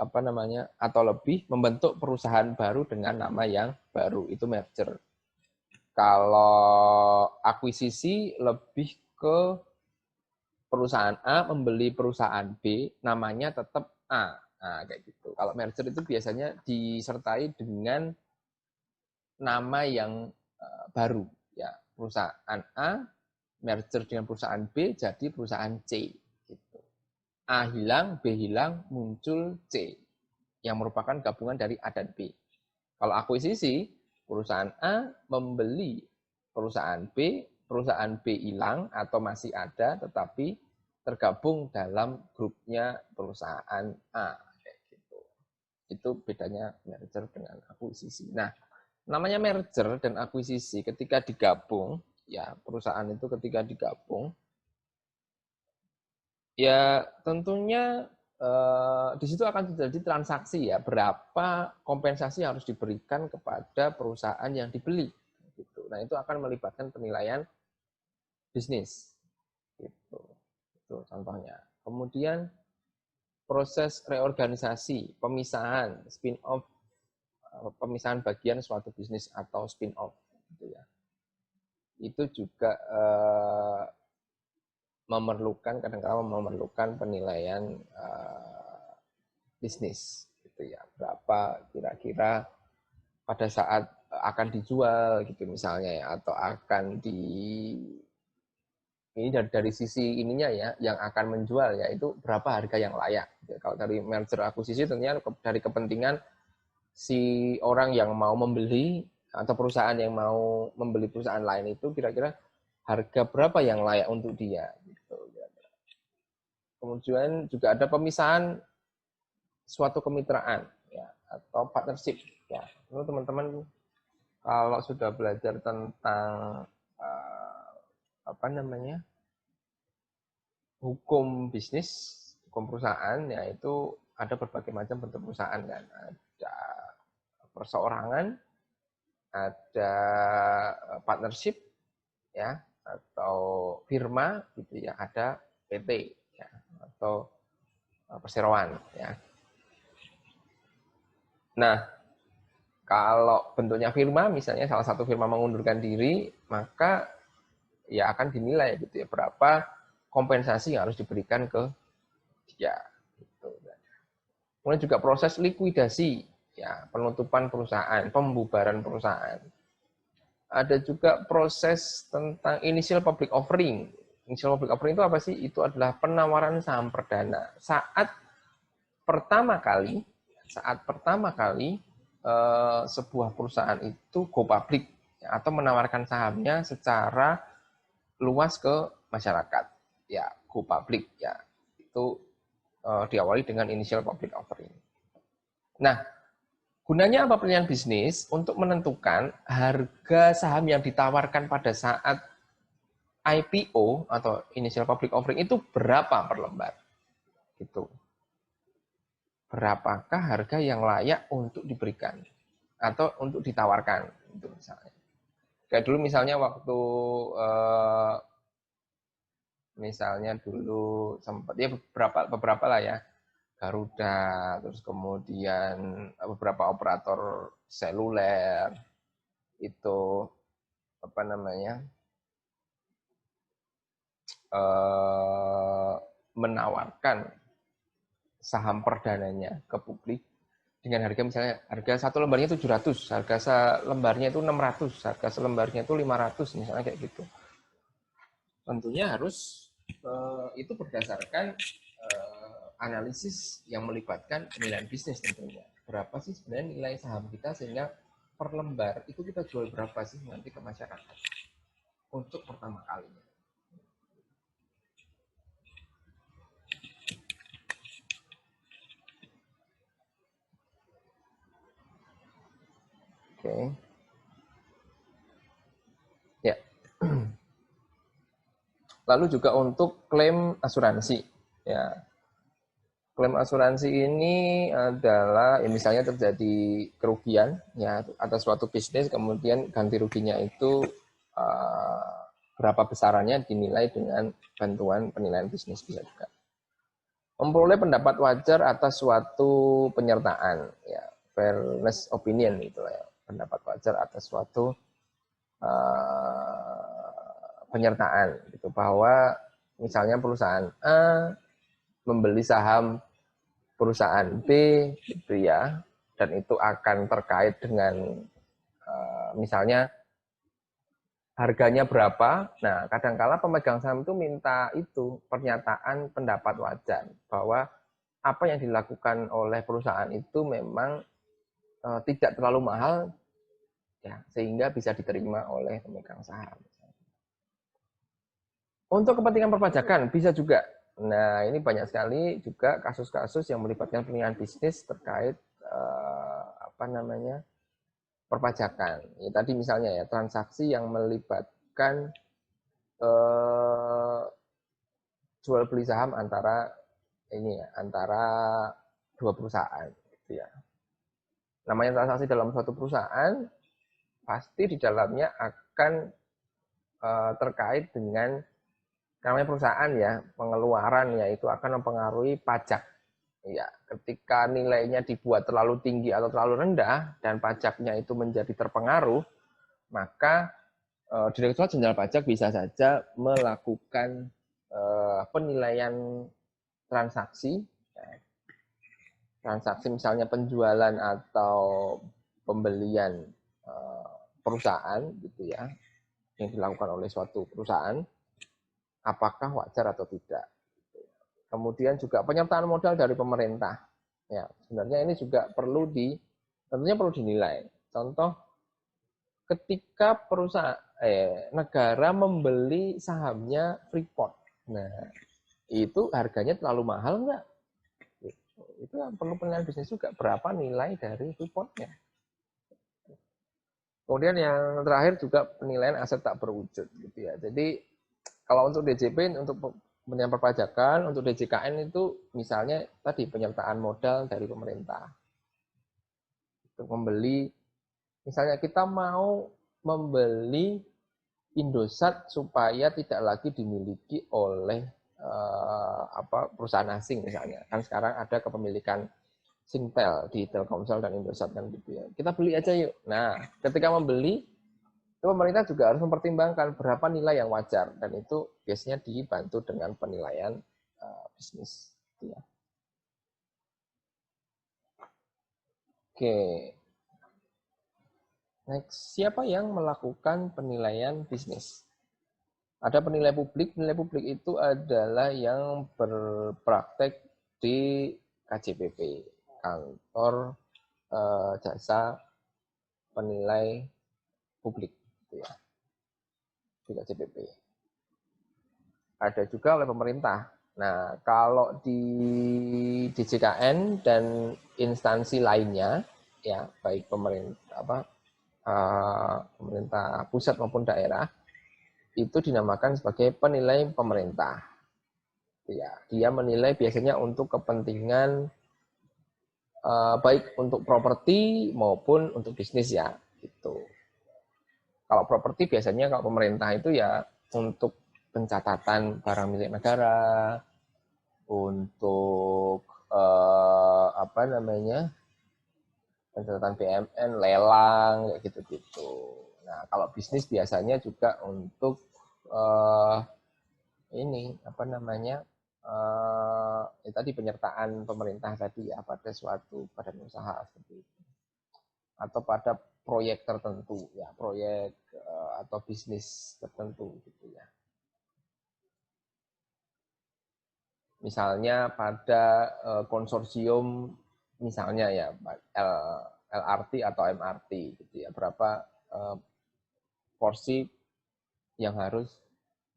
apa namanya atau lebih membentuk perusahaan baru dengan nama yang baru, itu merger. Kalau akuisisi lebih ke perusahaan A membeli perusahaan B, namanya tetap A. Nah, kayak gitu. Kalau merger itu biasanya disertai dengan nama yang baru ya, perusahaan A merger dengan perusahaan B jadi perusahaan C gitu. A hilang, B hilang, muncul C yang merupakan gabungan dari A dan B. Kalau akuisisi, perusahaan A membeli perusahaan B hilang atau masih ada tetapi tergabung dalam grupnya perusahaan A, kayak gitu. Itu bedanya merger dengan akuisisi. Nah, namanya merger dan akuisisi ketika digabung, ya perusahaan itu ketika digabung, ya tentunya di situ akan terjadi transaksi ya, berapa kompensasi harus diberikan kepada perusahaan yang dibeli. Gitu. Nah, itu akan melibatkan penilaian bisnis. Gitu. Itu contohnya. Kemudian proses reorganisasi, pemisahan, spin-off, pemisahan bagian suatu bisnis atau spin-off. Gitu ya. Itu juga kadang-kadang memerlukan penilaian bisnis. Gitu ya. Berapa kira-kira pada saat akan dijual gitu misalnya ya, atau akan ini dari sisi ininya ya, yang akan menjual ya, itu berapa harga yang layak. Kalau dari merger akuisisi tentunya dari kepentingan si orang yang mau membeli atau perusahaan yang mau membeli perusahaan lain itu kira-kira harga berapa yang layak untuk dia. Gitu. Kemudian juga ada pemisahan suatu kemitraan ya, atau partnership. Ya, itu teman-teman kalau sudah belajar tentang apa namanya hukum bisnis, hukum perusahaan, yaitu ada berbagai macam bentuk perusahaan kan. Ada perseorangan, ada partnership, ya, atau firma, gitu ya, ada PT, ya, atau perseroan, ya. Nah, kalau bentuknya firma, misalnya salah satu firma mengundurkan diri, maka ya akan dinilai gitu ya berapa kompensasi yang harus diberikan ke dia. Gitu. Kemudian juga proses likuidasi, ya, penutupan perusahaan, pembubaran perusahaan. Ada juga proses tentang initial public offering. Initial public offering itu apa sih? Itu adalah penawaran saham perdana. Pertama kali, sebuah perusahaan itu go public ya, atau menawarkan sahamnya secara luas ke masyarakat. Ya, go public ya. Itu diawali dengan initial public offering. Nah, gunanya apa pilihan bisnis? Untuk menentukan harga saham yang ditawarkan pada saat IPO atau initial public offering itu berapa per lembar. Gitu. Berapakah harga yang layak untuk diberikan atau untuk ditawarkan, itu misalnya. Kayak dulu misalnya waktu misalnya dulu sempat ya beberapa lah ya, Garuda, terus kemudian beberapa operator seluler itu apa namanya menawarkan saham perdananya ke publik dengan harga misalnya harga satu lembarnya 700, harga selembarnya itu 600, harga selembarnya itu 500 misalnya kayak gitu. Tentunya harus itu berdasarkan analisis yang melibatkan penilaian bisnis tentunya. Berapa sih sebenarnya nilai saham kita sehingga per lembar itu kita jual berapa sih nanti ke masyarakat untuk pertama kalinya. Oke. Ya. Lalu juga untuk klaim asuransi. Ya. Klaim asuransi ini adalah ya misalnya terjadi kerugian ya atas suatu bisnis, kemudian ganti ruginya itu berapa besarannya dinilai dengan bantuan penilaian bisnis bisa juga. Memperoleh pendapat wajar atas suatu penyertaan ya, fairness opinion itu ya, pendapat wajar atas suatu penyertaan gitu, bahwa misalnya perusahaan A membeli saham perusahaan B gitu ya, dan itu akan terkait dengan misalnya harganya berapa. Nah, kadangkala pemegang saham itu minta itu pernyataan pendapat wajar bahwa apa yang dilakukan oleh perusahaan itu memang tidak terlalu mahal ya, sehingga bisa diterima oleh pemegang saham. Untuk kepentingan perpajakan bisa juga Nah, ini banyak sekali juga kasus-kasus yang melibatkan penilaian bisnis terkait apa namanya perpajakan. Ya, tadi misalnya ya transaksi yang melibatkan jual beli saham antara ini ya antara dua perusahaan. Gitu ya. Namanya transaksi dalam suatu perusahaan pasti di dalamnya akan terkait dengan namanya perusahaan ya pengeluaran ya itu akan mempengaruhi pajak. Ya, ketika nilainya dibuat terlalu tinggi atau terlalu rendah dan pajaknya itu menjadi terpengaruh, maka Direktorat Jenderal Pajak bisa saja melakukan penilaian transaksi, transaksi misalnya penjualan atau pembelian perusahaan gitu ya, yang dilakukan oleh suatu perusahaan, apakah wajar atau tidak. Kemudian juga penyertaan modal dari pemerintah. Ya, sebenarnya ini juga tentunya perlu dinilai. Contoh, ketika negara membeli sahamnya Freeport, nah itu harganya terlalu mahal nggak? Itu perlu penilaian bisnis juga. Berapa nilai dari Freeportnya? Kemudian yang terakhir juga penilaian aset tak berwujud, gitu ya. Jadi kalau untuk DJP, untuk penilaian perpajakan, untuk DJKN itu misalnya tadi penyertaan modal dari pemerintah. Untuk membeli, misalnya kita mau membeli Indosat supaya tidak lagi dimiliki oleh perusahaan asing misalnya. Kan sekarang ada kepemilikan Singtel di Telkomsel dan Indosat kan gitu ya. Kita beli aja yuk. Nah, ketika membeli itu pemerintah juga harus mempertimbangkan berapa nilai yang wajar dan itu biasanya dibantu dengan penilaian bisnis. Ya. Oke. Next, siapa yang melakukan penilaian bisnis? Ada penilai publik. Penilai publik itu adalah yang berpraktek di KJPP, Kantor Jasa Penilai Publik, gitu ya, di KJPP. Ada juga oleh pemerintah. Nah, kalau di DJKN dan instansi lainnya, ya baik pemerintah pusat maupun daerah, itu dinamakan sebagai penilai pemerintah. Ya, dia menilai biasanya untuk kepentingan baik untuk properti maupun untuk bisnis ya, gitu. Kalau properti biasanya kalau pemerintah itu ya untuk pencatatan barang milik negara, untuk pencatatan BMN, lelang kayak gitu-gitu. Nah, kalau bisnis biasanya juga untuk tadi penyertaan pemerintah tadi ya pada suatu badan usaha seperti itu. Atau pada proyek tertentu ya, proyek atau bisnis tertentu gitu ya. Misalnya pada konsorsium misalnya ya LRT atau MRT gitu ya, berapa porsi yang harus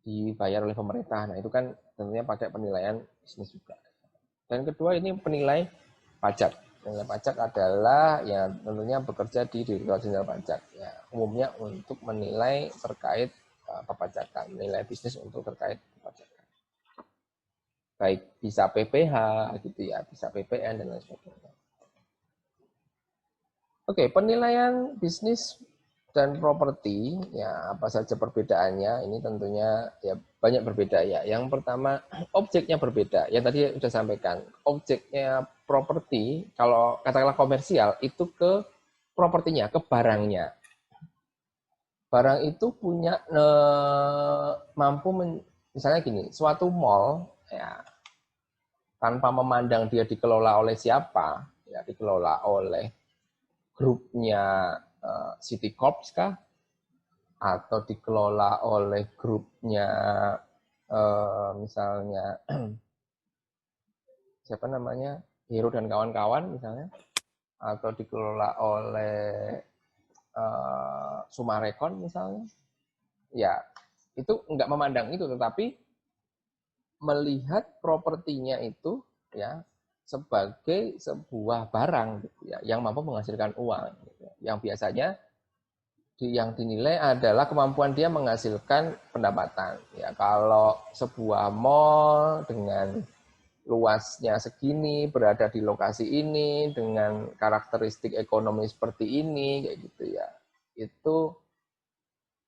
dibayar oleh pemerintah. Nah, itu kan tentunya pakai penilaian bisnis juga. Dan kedua ini penilai pajak. Penilai pajak adalah ya tentunya bekerja di Direktorat Jenderal Pajak. Ya, umumnya untuk menilai terkait perpajakan, menilai bisnis untuk terkait perpajakan. Baik bisa PPh gitu ya, bisa PPN dan lain sebagainya. Oke, penilaian bisnis dan properti, ya apa saja perbedaannya, ini tentunya ya banyak berbeda ya. Yang pertama, objeknya berbeda. Yang tadi sudah sampaikan, objeknya properti, kalau katakanlah komersial, itu ke propertinya, ke barangnya. Barang itu punya, misalnya gini, suatu mall, ya tanpa memandang dia dikelola oleh siapa, ya dikelola oleh grupnya City Corp kah, atau dikelola oleh grupnya misalnya siapa namanya Hero dan kawan-kawan misalnya, atau dikelola oleh Sumarekon misalnya, ya itu nggak memandang itu, tetapi melihat propertinya itu ya sebagai sebuah barang gitu ya, yang mampu menghasilkan uang gitu ya. Yang biasanya yang dinilai adalah kemampuan dia menghasilkan pendapatan. Ya, kalau sebuah mall dengan luasnya segini, berada di lokasi ini, dengan karakteristik ekonomi seperti ini, kayak gitu ya. Itu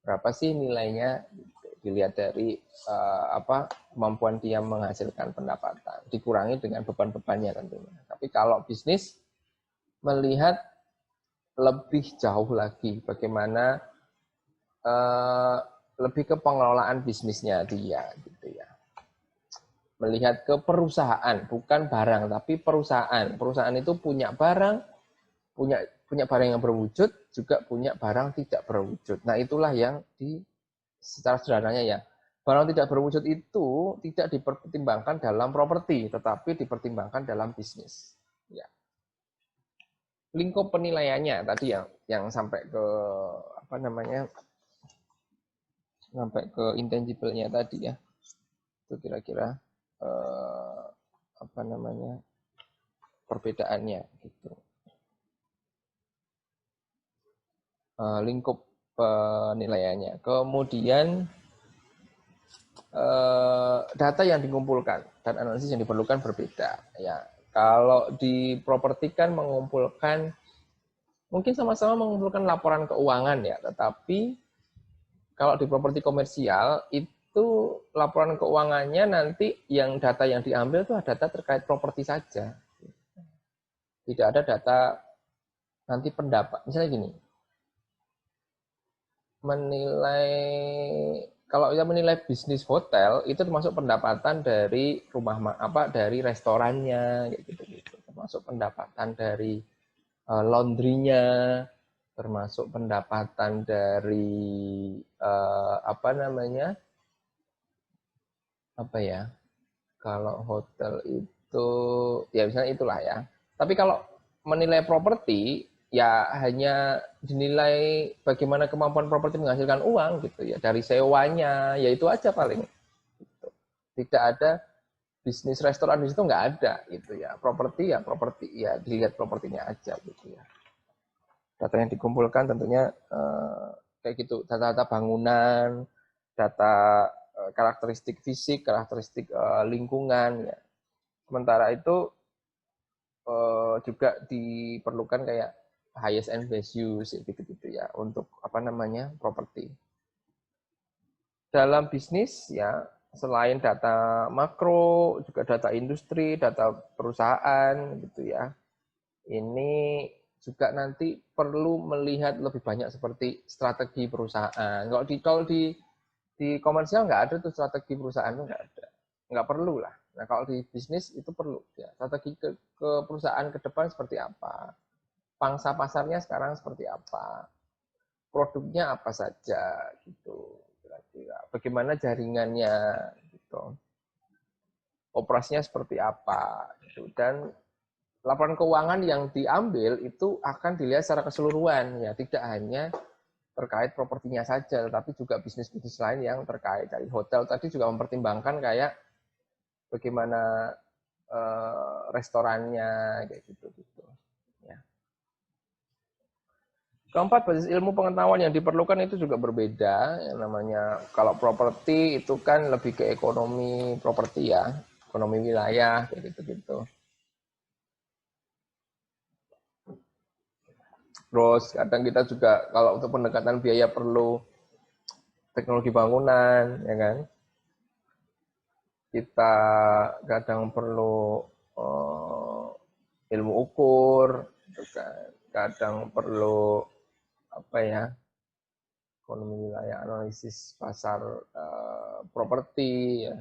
berapa sih nilainya? Dilihat dari kemampuan dia menghasilkan pendapatan, dikurangi dengan beban-bebannya tentunya. Tapi kalau bisnis melihat lebih jauh lagi, bagaimana lebih ke pengelolaan bisnisnya dia, gitu ya. Melihat ke perusahaan, bukan barang, tapi perusahaan. Perusahaan itu punya barang, punya barang yang berwujud, juga punya barang tidak berwujud. Nah, itulah yang secara sederhananya ya, barang tidak berwujud itu tidak dipertimbangkan dalam properti, tetapi dipertimbangkan dalam bisnis. Ya. Lingkup penilaiannya tadi yang sampai ke sampai ke intangible-nya tadi ya, itu kira-kira perbedaannya gitu. Lingkup penilaiannya. Kemudian data yang dikumpulkan dan analisis yang diperlukan berbeda. Ya, kalau di properti kan mengumpulkan, mungkin sama-sama mengumpulkan laporan keuangan ya, tetapi kalau di properti komersial itu laporan keuangannya nanti data yang diambil itu data terkait properti saja. Tidak ada data nanti pendapat. Misalnya gini, kalau yang menilai bisnis hotel itu termasuk pendapatan dari dari restorannya gitu. Termasuk pendapatan dari laundrynya, termasuk pendapatan dari kalau hotel itu ya misalnya itulah ya. Tapi kalau menilai properti ya hanya dinilai bagaimana kemampuan properti menghasilkan uang gitu ya, dari sewanya, ya itu aja paling gitu. Tidak ada bisnis restoran di situ, nggak ada gitu ya. Properti ya dilihat propertinya aja gitu ya. Data yang dikumpulkan tentunya kayak gitu, data-data bangunan, data karakteristik fisik, karakteristik lingkungan ya. Sementara itu juga diperlukan kayak highest and best use gitu-gitu ya untuk properti. Dalam bisnis ya, selain data makro juga data industri, data perusahaan gitu ya. Ini juga nanti perlu melihat lebih banyak seperti strategi perusahaan. Kalau di komersial nggak ada tuh strategi perusahaan, nggak perlu lah. Nah kalau di bisnis itu perlu ya, strategi ke perusahaan ke depan seperti apa, pangsa pasarnya sekarang seperti apa, produknya apa saja gitu, kira-kira bagaimana jaringannya gitu, operasinya seperti apa gitu. Dan laporan keuangan yang diambil itu akan dilihat secara keseluruhan ya, tidak hanya terkait propertinya saja, tetapi juga bisnis-bisnis lain yang terkait. Dari hotel tadi juga mempertimbangkan kayak bagaimana restorannya kayak gitu. Ya. Keempat, basis ilmu pengetahuan yang diperlukan itu juga berbeda. Yang namanya kalau properti itu kan lebih ke ekonomi properti ya, ekonomi wilayah kayak gitu. Terus kadang kita juga kalau untuk pendekatan biaya perlu teknologi bangunan, ya kan? Kita kadang perlu ilmu ukur, kadang perlu ekonomi wilayah, analisis pasar properti. Ya.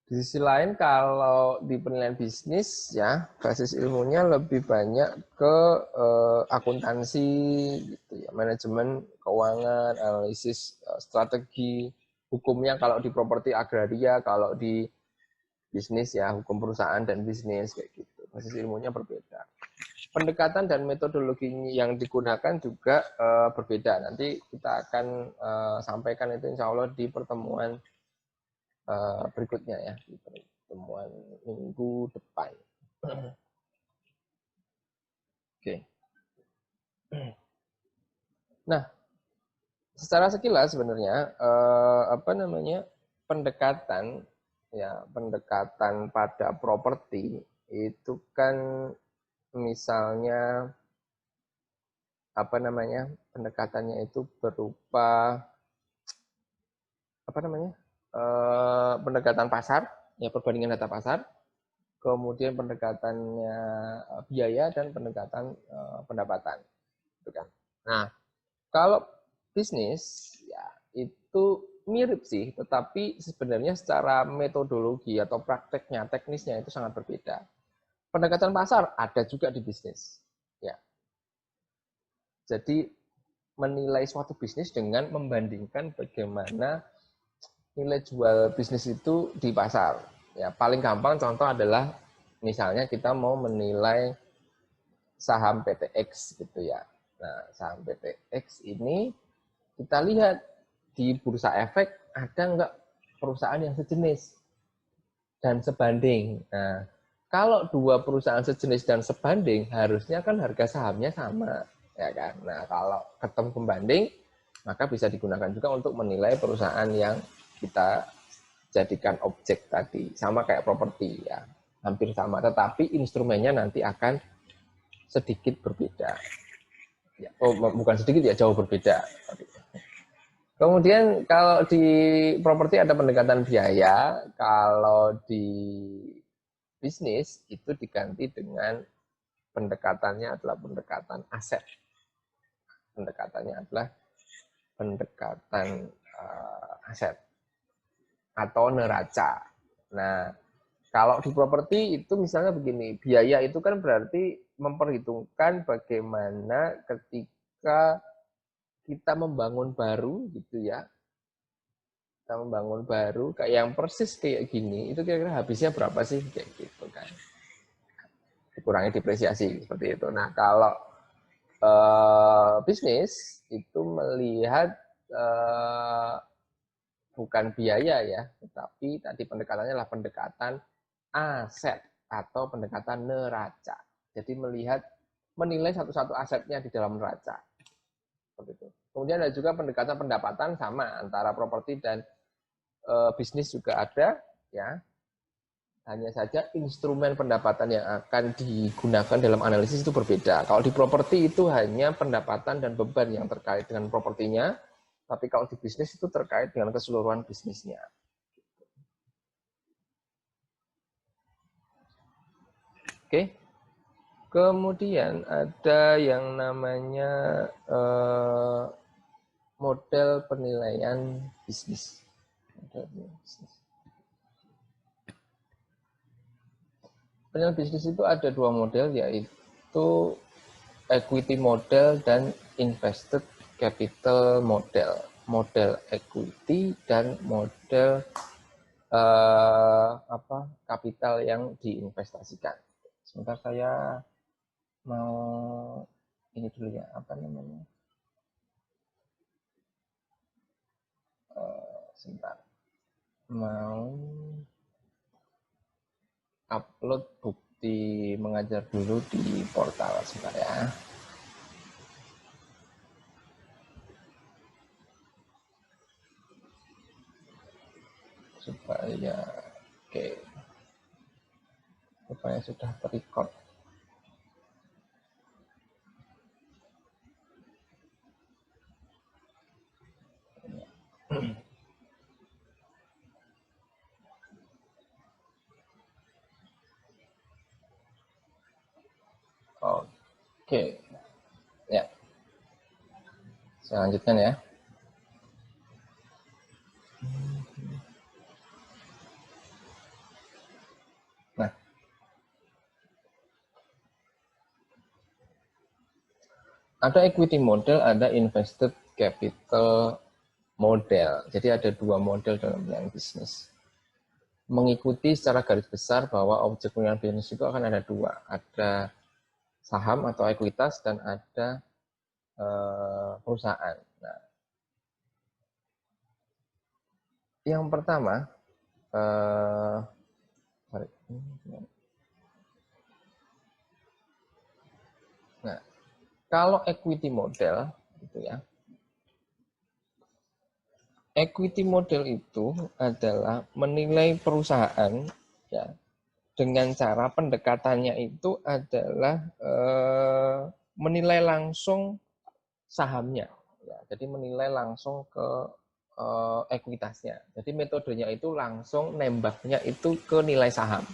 Di sisi lain kalau di penilaian bisnis ya basis ilmunya lebih banyak ke akuntansi, gitu ya, manajemen keuangan, analisis strategi, hukumnya kalau di properti agraria, kalau di bisnis ya hukum perusahaan dan bisnis kayak gitu. Basis ilmunya berbeda. Pendekatan dan metodologi yang digunakan juga berbeda. Nanti kita akan sampaikan itu insya Allah di pertemuan berikutnya ya, di pertemuan minggu depan. Oke. Nah, secara sekilas sebenarnya pendekatan pada properti itu kan misalnya pendekatannya itu berupa pendekatan pasar, ya perbandingan data pasar, kemudian pendekatannya biaya dan pendekatan pendapatan, gitu kan. Nah, kalau bisnis ya itu mirip sih, tetapi sebenarnya secara metodologi atau prakteknya, teknisnya itu sangat berbeda. Pendekatan pasar ada juga di bisnis, ya. Jadi menilai suatu bisnis dengan membandingkan bagaimana nilai jual bisnis itu di pasar. Ya, paling gampang contoh adalah misalnya kita mau menilai saham PTX gitu ya. Nah, saham PTX ini kita lihat di bursa efek ada nggak perusahaan yang sejenis dan sebanding. Nah, kalau dua perusahaan sejenis dan sebanding, harusnya kan harga sahamnya sama, ya kan? Nah, kalau ketemu pembanding, maka bisa digunakan juga untuk menilai perusahaan yang kita jadikan objek tadi. Sama kayak properti ya, hampir sama. Tetapi instrumennya nanti akan sedikit berbeda. Ya, bukan sedikit ya, jauh berbeda. Kemudian kalau di properti ada pendekatan biaya, kalau di bisnis itu diganti dengan pendekatannya adalah pendekatan aset. Pendekatannya adalah pendekatan aset atau neraca. Nah, kalau di properti itu misalnya begini, biaya itu kan berarti memperhitungkan bagaimana ketika kita membangun baru gitu ya. Kita membangun baru kayak yang persis kayak gini, itu kira-kira habisnya berapa sih kayak gitu kan. Dikurangi depresiasi seperti itu. Nah, kalau bisnis itu melihat bukan biaya ya, tetapi tadi pendekatannya adalah pendekatan aset atau pendekatan neraca. Jadi menilai satu-satu asetnya di dalam neraca. Seperti itu. Kemudian ada juga pendekatan pendapatan sama antara properti dan bisnis juga ada ya. Hanya saja instrumen pendapatan yang akan digunakan dalam analisis itu berbeda. Kalau di properti itu hanya pendapatan dan beban yang terkait dengan propertinya, tapi kalau di bisnis itu terkait dengan keseluruhan bisnisnya. Oke. Kemudian ada yang namanya model penilaian bisnis. Penilaian bisnis itu ada dua model, yaitu equity model dan invested capital model. Model equity dan model kapital yang diinvestasikan. Sebentar saya mau ini dulu ya, sebentar. Mau upload bukti mengajar dulu di portal sebentar ya. Supaya sudah terrecord. Oke. Ya. Saya lanjutkan ya. Nah, ada equity model, ada invested capital model. Jadi ada dua model dalam penilaian bisnis. Mengikuti secara garis besar bahwa objek penilaian bisnis itu akan ada dua. Ada saham atau ekuitas dan ada perusahaan. Nah, yang pertama sorry. Nah, kalau equity model, gitu ya. Equity model itu adalah menilai perusahaan ya dengan cara pendekatannya itu adalah menilai langsung sahamnya. Ya, jadi menilai langsung ke ekuitasnya. Jadi metodenya itu langsung nembaknya itu ke nilai saham.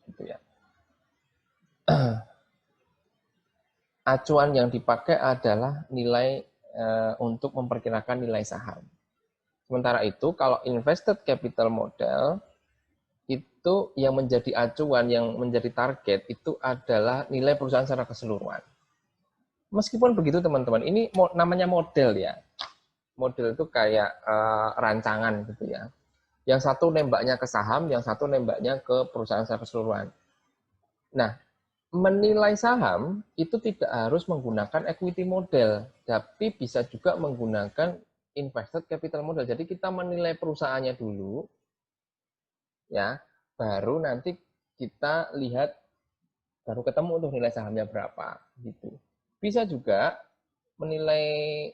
Gitu ya. Acuan yang dipakai adalah nilai untuk memperkirakan nilai saham. Sementara itu, kalau invested capital model, itu yang menjadi acuan, yang menjadi target, itu adalah nilai perusahaan secara keseluruhan. Meskipun begitu teman-teman, ini namanya model ya. Model itu kayak rancangan gitu ya. Yang satu nembaknya ke saham, yang satu nembaknya ke perusahaan secara keseluruhan. Nah, menilai saham itu tidak harus menggunakan equity model, tapi bisa juga menggunakan invested capital model. Jadi kita menilai perusahaannya dulu, ya, baru nanti kita lihat, baru ketemu untuk nilai sahamnya berapa, gitu. Bisa juga menilai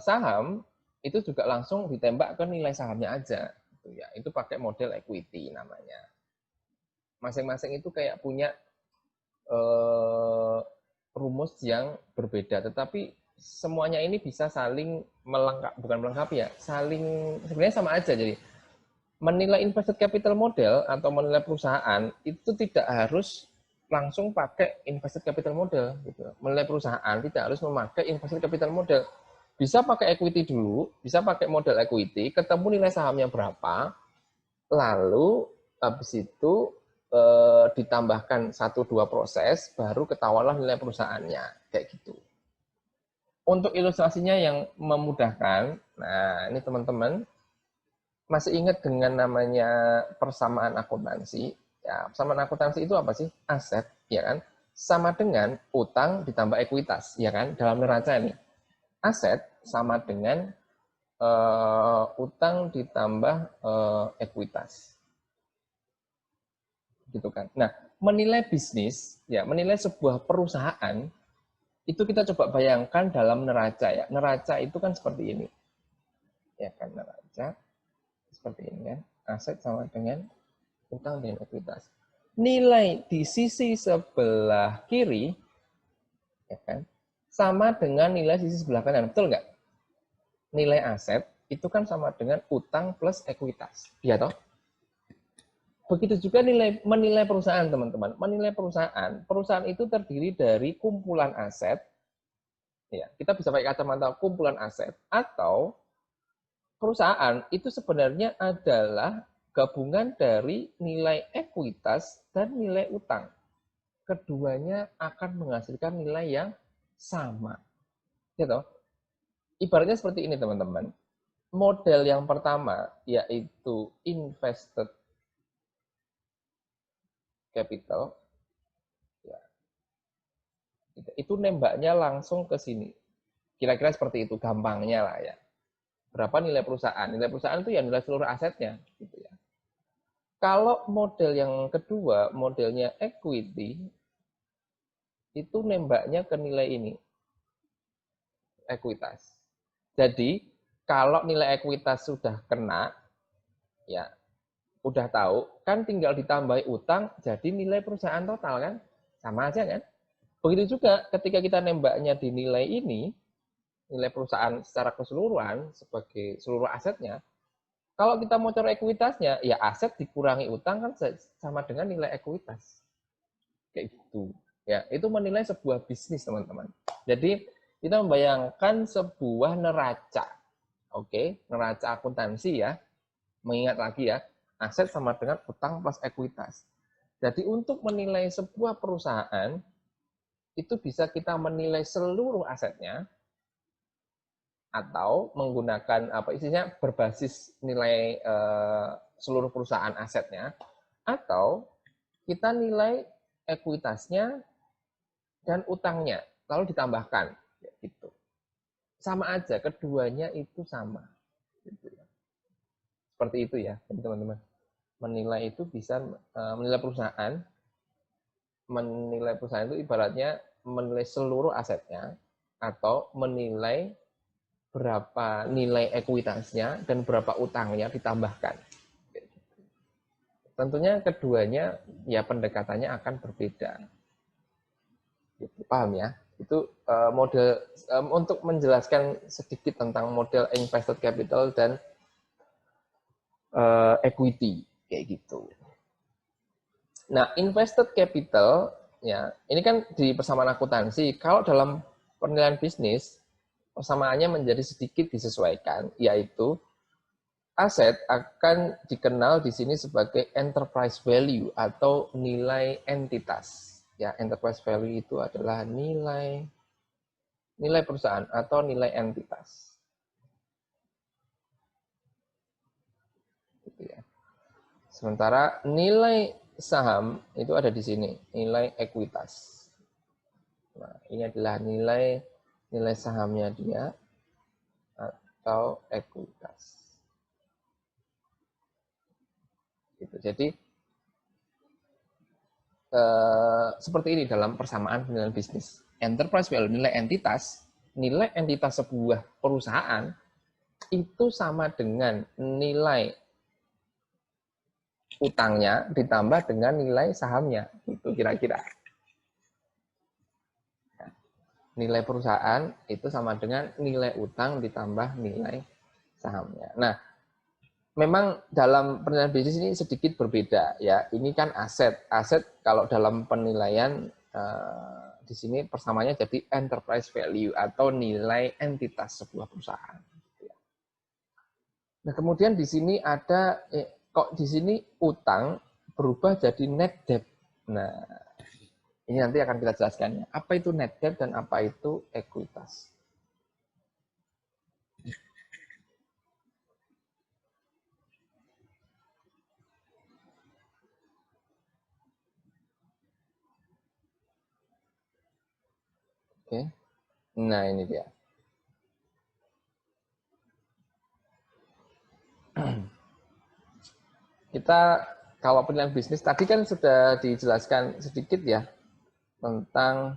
saham itu juga langsung ditembak ke nilai sahamnya aja, gitu ya. Itu pakai model equity namanya. Masing-masing itu kayak punya rumus yang berbeda, tetapi semuanya ini bisa saling melengkapi, bukan melengkapi ya, saling sebenarnya sama aja. Jadi menilai invested capital model atau menilai perusahaan itu tidak harus langsung pakai invested capital model gitu. Menilai perusahaan tidak harus memakai invested capital model. Bisa pakai equity dulu, bisa pakai model equity, ketemu nilai sahamnya berapa, lalu habis itu ditambahkan 1-2 proses, baru ketahuanlah nilai perusahaannya, kayak gitu. Untuk ilustrasinya yang memudahkan, nah ini teman-teman, masih ingat dengan namanya persamaan akuntansi? Ya, persamaan akuntansi itu apa sih? Aset, ya kan? Sama dengan utang ditambah ekuitas, ya kan? Dalam neraca ini. Aset sama dengan utang ditambah ekuitas. Gitu kan. Nah, menilai bisnis, ya, menilai sebuah perusahaan itu kita coba bayangkan dalam neraca ya. Neraca itu kan seperti ini. Ya kan, neraca seperti ini kan. Aset sama dengan utang dengan ekuitas. Nilai di sisi sebelah kiri ya kan, sama dengan nilai sisi sebelah kanan. Betul nggak? Nilai aset itu kan sama dengan utang plus ekuitas. Ya toh? Begitu juga menilai perusahaan, teman-teman. Menilai perusahaan itu terdiri dari kumpulan aset. Ya, kita bisa pakai kacamata kumpulan aset, atau perusahaan itu sebenarnya adalah gabungan dari nilai ekuitas dan nilai utang. Keduanya akan menghasilkan nilai yang sama. Gitu. Ibaratnya seperti ini, teman-teman. Model yang pertama yaitu invested capital, ya, itu nembaknya langsung ke sini. Kira-kira seperti itu gampangnya lah ya. Berapa nilai perusahaan? Nilai perusahaan itu ya nilai seluruh asetnya, gitu ya. Kalau model yang kedua, modelnya equity, itu nembaknya ke nilai ini, ekuitas. Jadi kalau nilai ekuitas sudah kena, ya udah tahu, kan tinggal ditambahi utang, jadi nilai perusahaan total kan, sama aja kan. Begitu juga ketika kita nembaknya di nilai ini, nilai perusahaan secara keseluruhan sebagai seluruh asetnya, kalau kita mau cari ekuitasnya, ya aset dikurangi utang kan sama dengan nilai ekuitas. Kayak gitu. Ya, itu menilai sebuah bisnis, teman-teman. Jadi, kita membayangkan sebuah neraca. Oke, neraca akuntansi ya. Mengingat lagi ya, aset sama dengan utang plus ekuitas. Jadi, untuk menilai sebuah perusahaan, itu bisa kita menilai seluruh asetnya, atau menggunakan apa isinya berbasis nilai seluruh perusahaan asetnya, atau kita nilai ekuitasnya dan utangnya lalu ditambahkan gitu. Sama aja, keduanya itu sama gitu ya. seperti itu ya, teman-teman. Menilai itu bisa menilai perusahaan itu ibaratnya menilai seluruh asetnya atau menilai berapa nilai ekuitasnya dan berapa utangnya ditambahkan. Tentunya keduanya ya pendekatannya akan berbeda. Gitu, paham ya? Itu model untuk menjelaskan sedikit tentang model invested capital dan equity kayak gitu. Nah, invested capital ya, ini kan di persamaan akuntansi. Kalau dalam penilaian bisnis persamaannya menjadi sedikit disesuaikan, yaitu aset akan dikenal di sini sebagai enterprise value atau nilai entitas. Ya, enterprise value itu adalah nilai perusahaan atau nilai entitas. Gitu ya. Sementara nilai saham itu ada di sini, nilai ekuitas. Nah, ini adalah nilai sahamnya dia atau ekuitas. Gitu. Jadi seperti ini dalam persamaan penilaian bisnis. Enterprise value, nilai entitas sebuah perusahaan itu sama dengan nilai utangnya ditambah dengan nilai sahamnya. Itu kira-kira. Nilai perusahaan itu sama dengan nilai utang ditambah nilai sahamnya. Nah, memang dalam penilaian bisnis ini sedikit berbeda ya. Ini kan aset. Aset kalau dalam penilaian di sini persamanya jadi enterprise value atau nilai entitas sebuah perusahaan. Nah, kemudian di sini ada kok di sini utang berubah jadi net debt. Nah, ini nanti akan kita jelaskannya. Apa itu net debt dan apa itu ekuitas. Oke. Nah, ini dia. Kita kalau penilaian bisnis tadi kan sudah dijelaskan sedikit ya tentang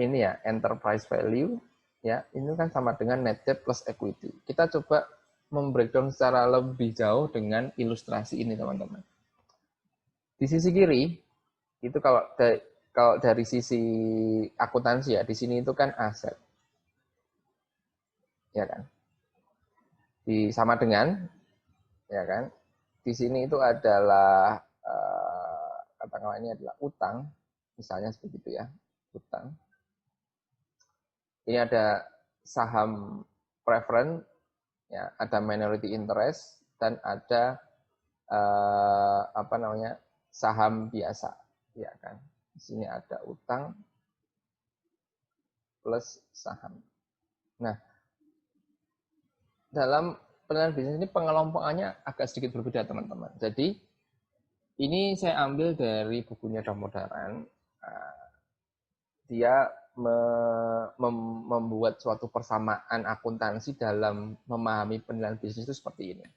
ini ya enterprise value ya, ini kan sama dengan net debt plus equity. Kita coba membreakdown secara lebih jauh dengan ilustrasi ini teman-teman. Di sisi kiri itu kalau dari sisi akuntansi ya, di sini itu kan aset. Ya kan? Sama dengan ya kan? Di sini itu adalah katakanlah ini adalah utang, misalnya seperti itu ya, utang. Ini ada saham preference, ya, ada minority interest dan ada saham biasa, ya kan. Di sini ada utang plus saham. Nah, dalam penilaian bisnis ini pengelompokannya agak sedikit berbeda teman-teman. Jadi ini saya ambil dari bukunya Damodaran. Dia membuat suatu persamaan akuntansi dalam memahami penilaian bisnis itu seperti ini.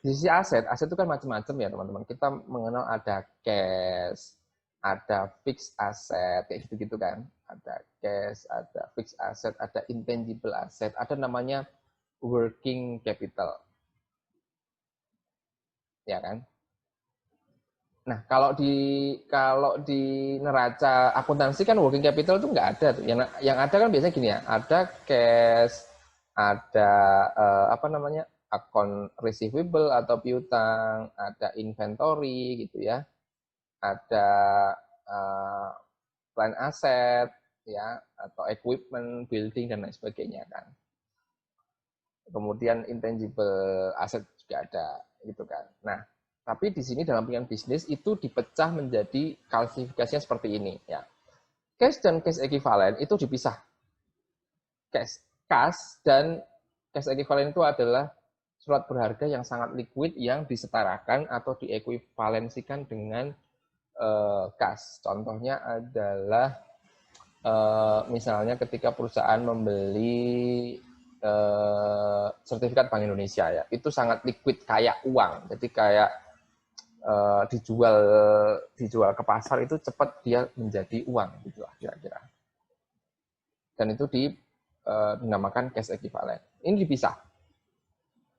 Di sisi aset itu kan macam-macam ya teman-teman. Kita mengenal ada cash, ada fixed asset, kayak gitu-gitu kan. Ada cash, ada fixed asset, ada intangible asset, ada namanya working capital. Ya kan? Nah, kalau di neraca akuntansi kan working capital itu nggak ada tuh. Yang ada kan biasanya gini ya, ada cash, ada akun receivable atau piutang, ada inventory gitu ya, ada plan aset ya atau equipment, building dan lain sebagainya kan. Kemudian intangible asset juga ada gitu kan. Nah, tapi di sini dalam penilaian bisnis itu dipecah menjadi klasifikasinya seperti ini ya. Cash dan cash equivalent itu dipisah. Cash dan cash equivalent itu adalah surat berharga yang sangat liquid yang disetarakan atau diekuivalensikan dengan cash. Contohnya adalah misalnya ketika perusahaan membeli sertifikat Bank Indonesia ya, itu sangat liquid kayak uang. Jadi kayak dijual ke pasar itu cepat dia menjadi uang gitu lah kira-kira. Dan itu dinamakan cash equivalent. Ini dipisah.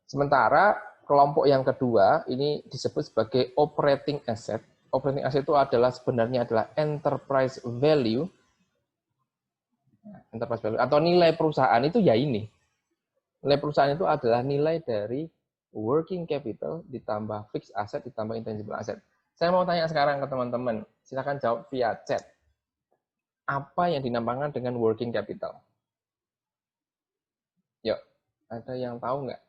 Sementara kelompok yang kedua ini disebut sebagai operating asset. Operating asset itu sebenarnya adalah enterprise value. Enterprise value atau nilai perusahaan itu ya ini. Nilai perusahaan itu adalah nilai dari working capital ditambah fixed asset ditambah intangible asset. Saya mau tanya sekarang ke teman-teman, silakan jawab via chat. Apa yang dinamakan dengan working capital? Yuk, ada yang tahu nggak?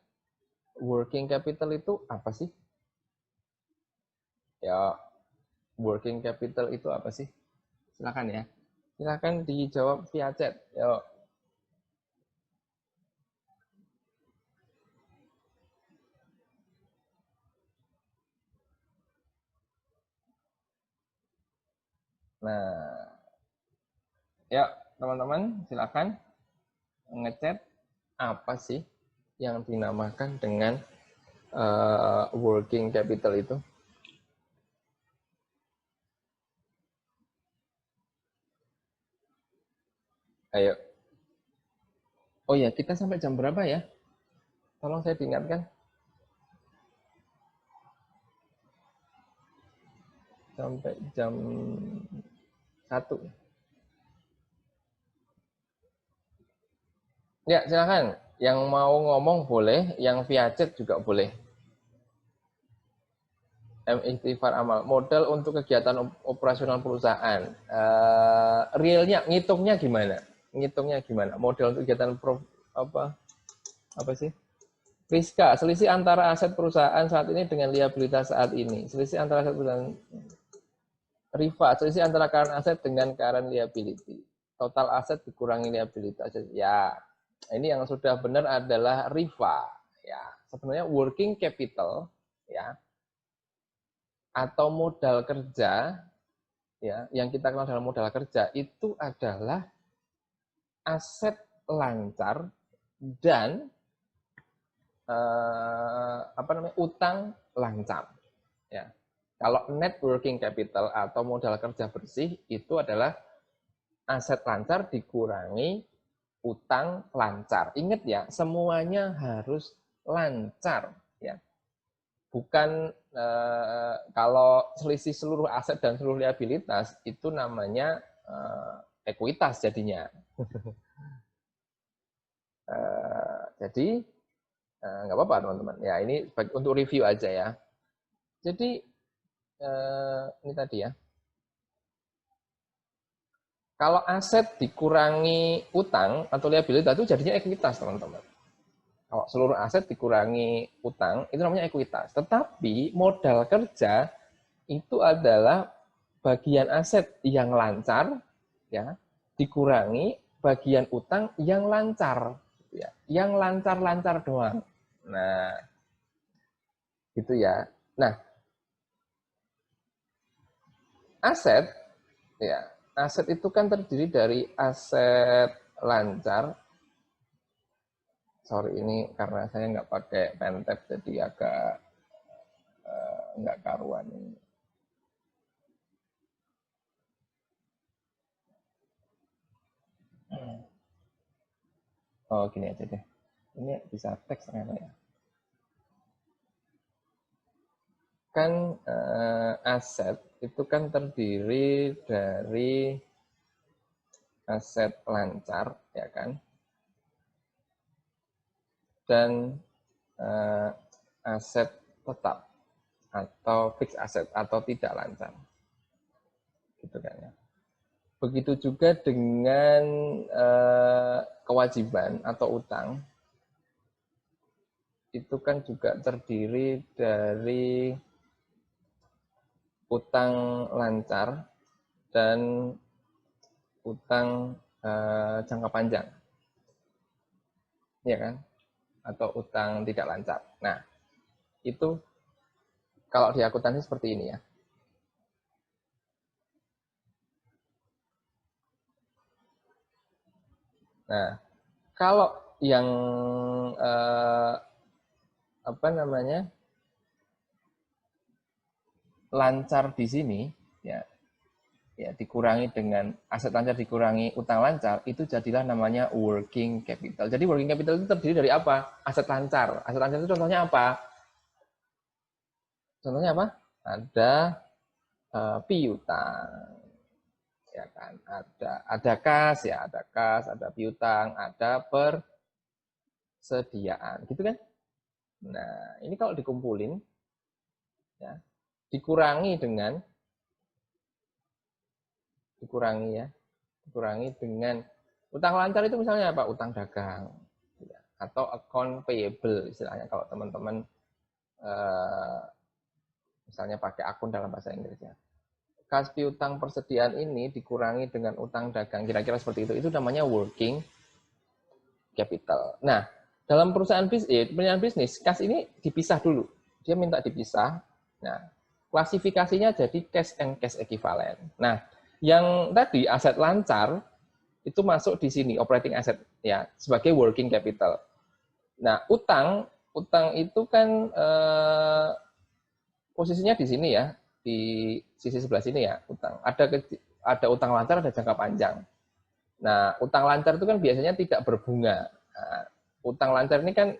Working capital itu apa sih? Ya, working capital itu apa sih? Silakan ya. Silakan dijawab via chat. Yuk. Nah, ya teman-teman silakan ngechat apa sih yang dinamakan dengan working capital itu. Ayo. Oh ya, kita sampai jam berapa ya? Tolong saya diingatkan. Sampai jam 1. Ya, silakan. Yang mau ngomong boleh, yang via chat juga boleh. Istighfar amal. Modal untuk kegiatan operasional perusahaan. Realnya, ngitungnya gimana? Ngitungnya gimana? Modal untuk kegiatan apa sih? Rizka, selisih antara aset perusahaan saat ini dengan liabilitas saat ini. Selisih antara aset perusahaan. Riva, selisih antara current aset dengan current liability. Total aset dikurangi liabilitas. Ya, ini yang sudah benar adalah Riva. Ya, sebenarnya working capital ya atau modal kerja ya yang kita kenal dalam modal kerja itu adalah aset lancar dan utang lancar ya. Kalau net working capital atau modal kerja bersih itu adalah aset lancar dikurangi utang lancar. Ingat ya, semuanya harus lancar ya. Bukan kalau selisih seluruh aset dan seluruh liabilitas itu namanya ekuitas jadinya. Jadi nggak apa-apa teman-teman. Ya ini untuk review aja ya. Jadi ini tadi ya. Kalau aset dikurangi utang atau liabilitas itu jadinya ekuitas teman-teman. Kalau seluruh aset dikurangi utang itu namanya ekuitas. Tetapi modal kerja itu adalah bagian aset yang lancar ya dikurangi bagian utang yang lancar ya. Yang lancar-lancar doang. Nah, gitu ya. Nah, aset ya, aset itu kan terdiri dari aset lancar. Sorry ini karena saya nggak pakai pen tab jadi agak nggak karuan ini. Oh gini aja deh. Ini bisa teks ternyata ya. Kan aset itu kan terdiri dari aset lancar ya kan dan aset tetap atau fixed asset atau tidak lancar gitu kan ya. Begitu juga dengan kewajiban atau utang itu kan juga terdiri dari utang lancar dan utang jangka panjang, ya kan? Atau utang tidak lancar. Nah, itu kalau di akuntansi seperti ini ya. Nah, kalau yang apa namanya lancar di sini ya, ya dikurangi dengan aset lancar dikurangi utang lancar, itu jadilah namanya working capital. Jadi working capital itu terdiri dari apa? Aset lancar. Aset lancar itu contohnya apa? Contohnya apa? Ada piutang, ya kan? Ada kas ya, ada kas, ada piutang, ada persediaan, gitu kan? Nah, ini kalau dikumpulin, ya, dikurangi dengan utang lancar itu misalnya apa? Utang dagang, ya, atau account payable istilahnya kalau teman-teman misalnya pakai akun dalam bahasa Inggrisnya. Kas piutang persediaan ini dikurangi dengan utang dagang, kira-kira seperti itu namanya working capital. Nah, dalam perusahaan bisnis, kas ini dipisah dulu. Dia minta dipisah. Nah, klasifikasinya jadi cash and cash equivalent. Nah, yang tadi aset lancar itu masuk di sini operating asset ya sebagai working capital. Nah, utang itu kan posisinya di sini ya, di sisi sebelah sini ya, utang. Ada utang lancar, ada jangka panjang. Nah, utang lancar itu kan biasanya tidak berbunga. Nah, utang lancar ini kan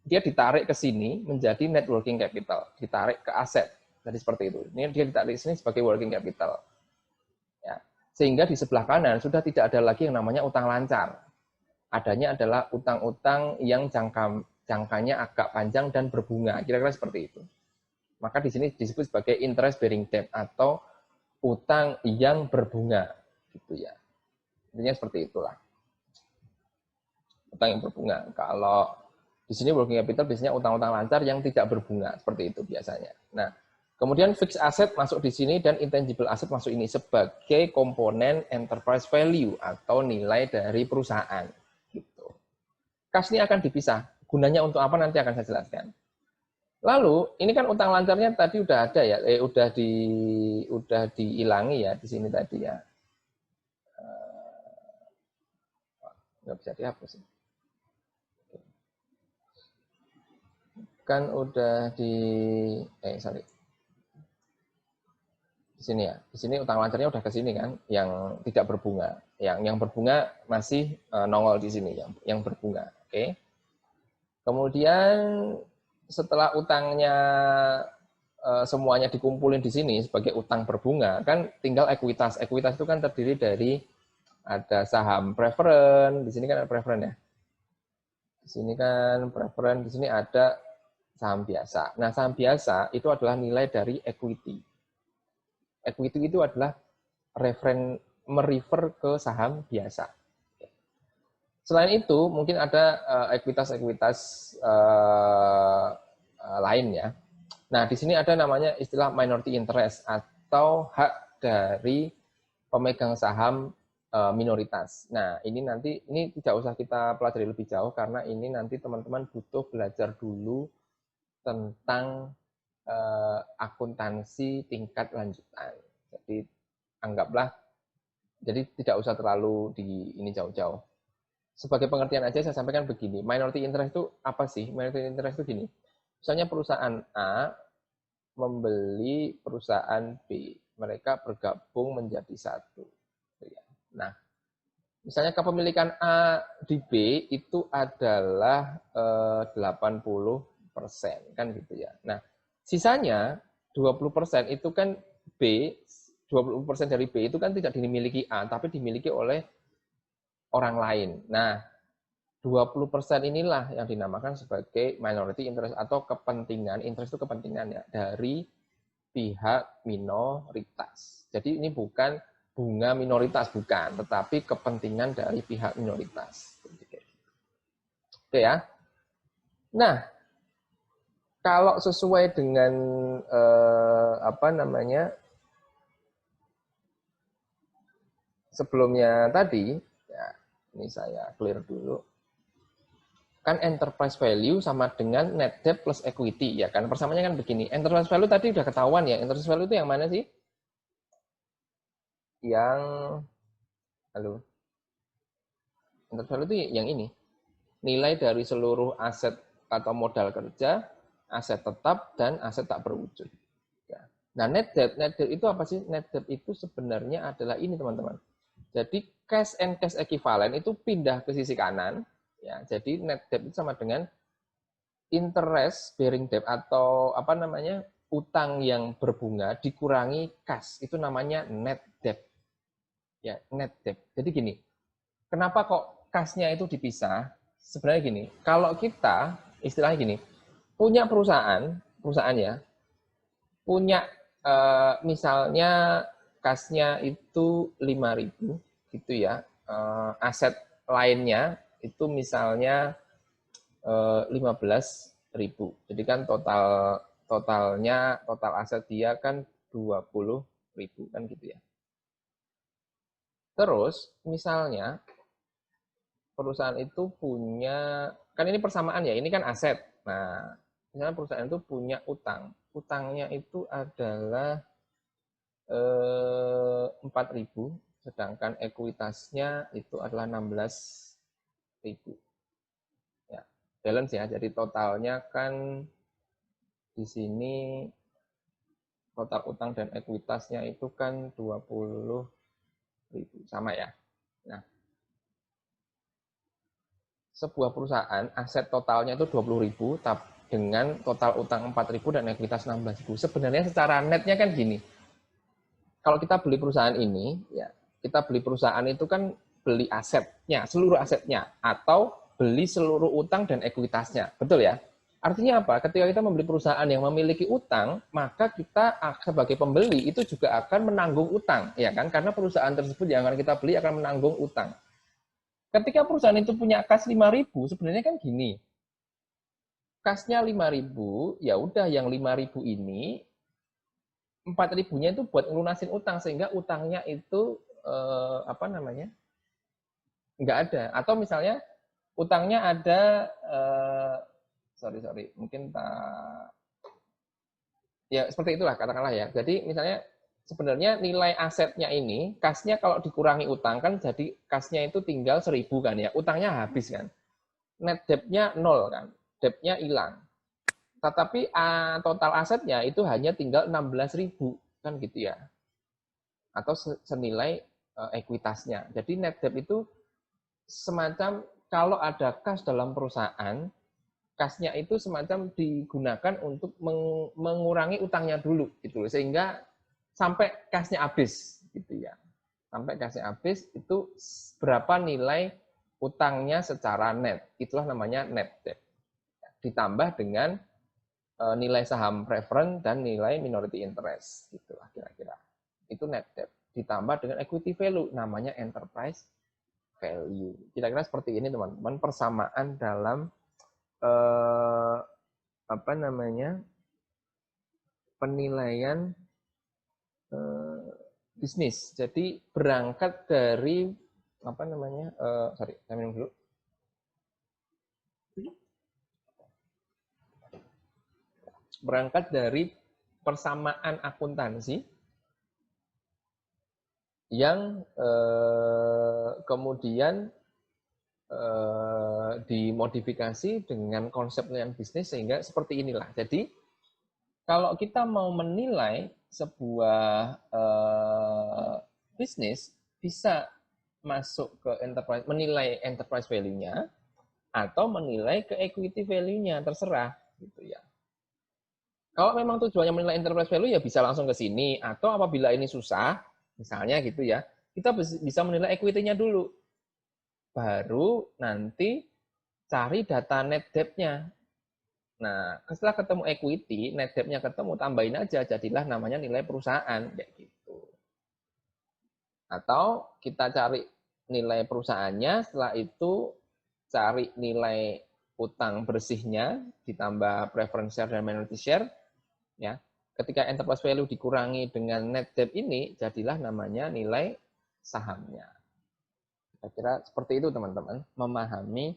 dia ditarik ke sini menjadi net working capital, ditarik ke aset. Jadi seperti itu. Ini dia ditarik ke sini sebagai working capital. Ya. Sehingga di sebelah kanan sudah tidak ada lagi yang namanya utang lancar. Adanya adalah utang-utang yang jangkanya agak panjang dan berbunga. Kira-kira seperti itu. Maka di sini disebut sebagai interest bearing debt atau utang yang berbunga, gitu ya. Intinya seperti itulah. Utang yang berbunga. Kalau di sini working capital biasanya utang-utang lancar yang tidak berbunga, seperti itu biasanya. Nah, kemudian fixed asset masuk di sini dan intangible asset masuk ini sebagai komponen enterprise value atau nilai dari perusahaan. Gitu. Kas ini akan dipisah. Gunanya untuk apa nanti akan saya jelaskan. Lalu ini kan utang lancarnya tadi udah ada ya, udah dihilangi ya di sini tadi ya. Nggak bisa dihapus. Kan udah sorry. Di sini ya. Di sini utang lancarnya udah ke sini kan, yang tidak berbunga. Yang berbunga masih nongol di sini yang berbunga. Oke. Kemudian setelah utangnya semuanya dikumpulin di sini sebagai utang berbunga, kan tinggal ekuitas. Ekuitas itu kan terdiri dari ada saham preferen, di sini kan ada preferen ya. Di sini kan preferen, di sini ada saham biasa. Nah, saham biasa itu adalah nilai dari equity. Equity itu adalah merefer ke saham biasa. Selain itu, mungkin ada ekuitas-ekuitas lain ya. Nah, di sini ada namanya istilah minority interest atau hak dari pemegang saham minoritas. Nah, ini tidak usah kita pelajari lebih jauh karena ini nanti teman-teman butuh belajar dulu tentang akuntansi tingkat lanjutan. Jadi anggaplah, jadi tidak usah terlalu di ini jauh-jauh. Sebagai pengertian aja saya sampaikan begini, minority interest itu apa sih? Minority interest itu gini, misalnya perusahaan A membeli perusahaan B, mereka bergabung menjadi satu. Nah, misalnya kepemilikan A di B itu adalah 80%, kan gitu ya. Nah, sisanya 20% itu kan B, 20% dari B itu kan tidak dimiliki A, tapi dimiliki oleh orang lain. Nah, 20% inilah yang dinamakan sebagai minority interest atau kepentingan, interest itu kepentingan ya, dari pihak minoritas. Jadi ini bukan bunga minoritas, bukan, tetapi kepentingan dari pihak minoritas. Oke ya. Nah, kalau sesuai dengan sebelumnya tadi, ya, ini saya clear dulu. Kan enterprise value sama dengan net debt plus equity, ya kan? Persamaannya kan begini. Enterprise value tadi udah ketahuan ya. Enterprise value itu yang mana sih? Halo. Enterprise value itu yang ini. nilai dari seluruh aset atau modal kerja, aset tetap, dan aset tak berwujud. Ya. Nah, net debt itu apa sih? Net debt itu sebenarnya adalah ini, teman-teman. Jadi cash and cash equivalent itu pindah ke sisi kanan. Ya, jadi net debt itu sama dengan interest bearing debt atau apa namanya, utang yang berbunga dikurangi cash, itu namanya net debt. Ya, net debt. Jadi gini, kenapa kok cashnya itu dipisah? Sebenarnya gini, kalau kita istilahnya gini, punya perusahaan ya, punya misalnya kasnya itu 5.000 gitu ya, aset lainnya itu misalnya 15.000. Jadi kan total aset dia kan 20.000 kan gitu ya. Terus misalnya perusahaan itu punya, kan ini persamaan ya, ini kan aset. Nah, misalnya perusahaan itu punya utang. Utangnya itu adalah 4.000, sedangkan ekuitasnya itu adalah 16.000. Ya, balance ya. Jadi totalnya kan di sini total utang dan ekuitasnya itu kan 20.000, sama ya. Nah, sebuah perusahaan aset totalnya itu 20.000 dengan total utang 4.000 dan ekuitas 16.000. Sebenarnya secara netnya kan gini. Kalau kita beli perusahaan ini, ya, kita beli perusahaan itu kan beli asetnya, seluruh asetnya, atau beli seluruh utang dan ekuitasnya. Betul ya? Artinya apa? Ketika kita membeli perusahaan yang memiliki utang, maka kita sebagai pembeli itu juga akan menanggung utang, ya kan? Karena perusahaan tersebut yang akan kita beli akan menanggung utang. Ketika perusahaan itu punya kas 5.000, sebenarnya kan gini. Kasnya 5.000, ya udah yang 5.000 ini 4.000-nya itu buat ngelunasin utang, sehingga utangnya itu apa namanya, nggak ada. Atau misalnya utangnya ada sorry mungkin ya seperti itulah katakanlah ya. Jadi misalnya sebenarnya nilai asetnya ini, kasnya kalau dikurangi utang kan jadi kasnya itu tinggal 1.000 kan ya, utangnya habis kan, net debt-nya 0 kan, debt-nya hilang. Tetapi total asetnya itu hanya tinggal 16.000 kan gitu ya, atau senilai ekuitasnya. Jadi net debt itu semacam kalau ada kas dalam perusahaan, kasnya itu semacam digunakan untuk mengurangi utangnya dulu gitu, sehingga sampai kasnya habis gitu ya. Sampai kasnya habis itu berapa nilai utangnya secara net. Itulah namanya net debt. Ditambah dengan nilai saham preference dan nilai minority interest gitulah kira-kira. Itu net debt. Ditambah dengan equity value namanya enterprise value. Kira-kira seperti ini teman-teman, persamaan dalam apa namanya, penilaian bisnis. Jadi berangkat dari apa namanya, sorry, saya minum dulu. Berangkat dari persamaan akuntansi yang kemudian dimodifikasi dengan konsep yang bisnis sehingga seperti inilah. Jadi kalau kita mau menilai sebuah bisnis, bisa masuk ke enterprise, menilai enterprise value-nya atau menilai ke equity value-nya, terserah gitu ya. Kalau memang tujuannya menilai enterprise value ya bisa langsung ke sini, atau apabila ini susah, misalnya gitu ya, kita bisa menilai equity-nya dulu. Baru nanti cari data net debt-nya. Nah, setelah ketemu equity, net debt-nya ketemu, tambahin aja, jadilah namanya nilai perusahaan, kayak gitu. Atau kita cari nilai perusahaannya, setelah itu cari nilai utang bersihnya, ditambah preference share dan minority share, ya. Ketika enterprise value dikurangi dengan net debt ini, jadilah namanya nilai sahamnya. Saya kira seperti itu teman-teman, memahami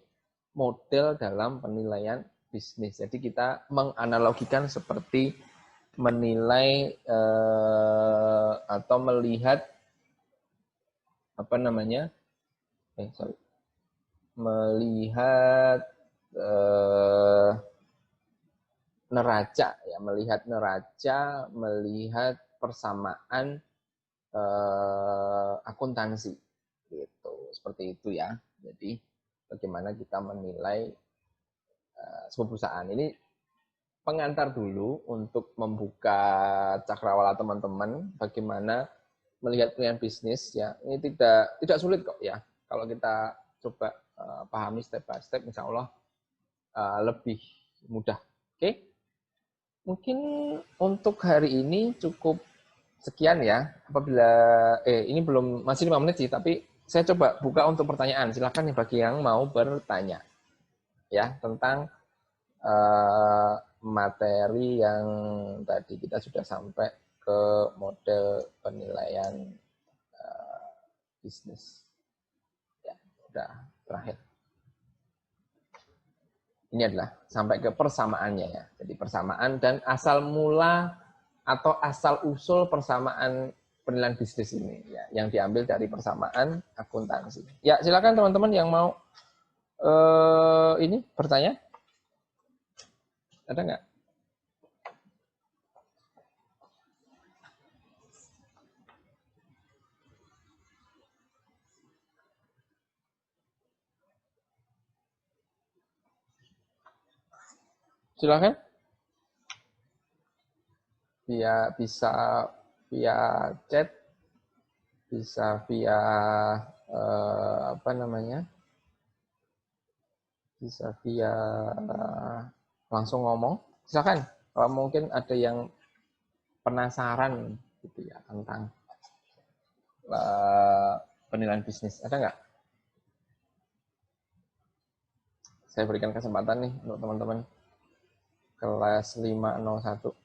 model dalam penilaian bisnis. Jadi kita menganalogikan seperti menilai atau melihat apa namanya, melihat neraca ya, melihat persamaan akuntansi gitu, seperti itu ya. Jadi bagaimana kita menilai sebuah perusahaan ini, pengantar dulu untuk membuka cakrawala teman-teman bagaimana melihat pilihan bisnis ya. Ini tidak sulit kok ya. Kalau kita coba pahami step by step, insya Allah lebih mudah. Oke, mungkin untuk hari ini cukup sekian ya. Apabila ini belum, masih 5 menit sih, tapi saya coba buka untuk pertanyaan. Silakan nih bagi yang mau bertanya ya tentang materi yang tadi kita sudah sampai ke model penilaian bisnis. Ya, udah terakhir. Ini adalah sampai ke persamaannya ya. Jadi persamaan dan asal mula atau asal usul persamaan penilaian bisnis ini ya, yang diambil dari persamaan akuntansi. Ya, silakan teman-teman yang mau ini bertanya. Ada nggak? Silakan. Bisa via chat, bisa via apa namanya? Bisa via langsung ngomong. Silakan. Kalau mungkin ada yang penasaran gitu ya tentang penilaian bisnis, ada nggak? Saya berikan kesempatan nih untuk teman-teman kelas 501.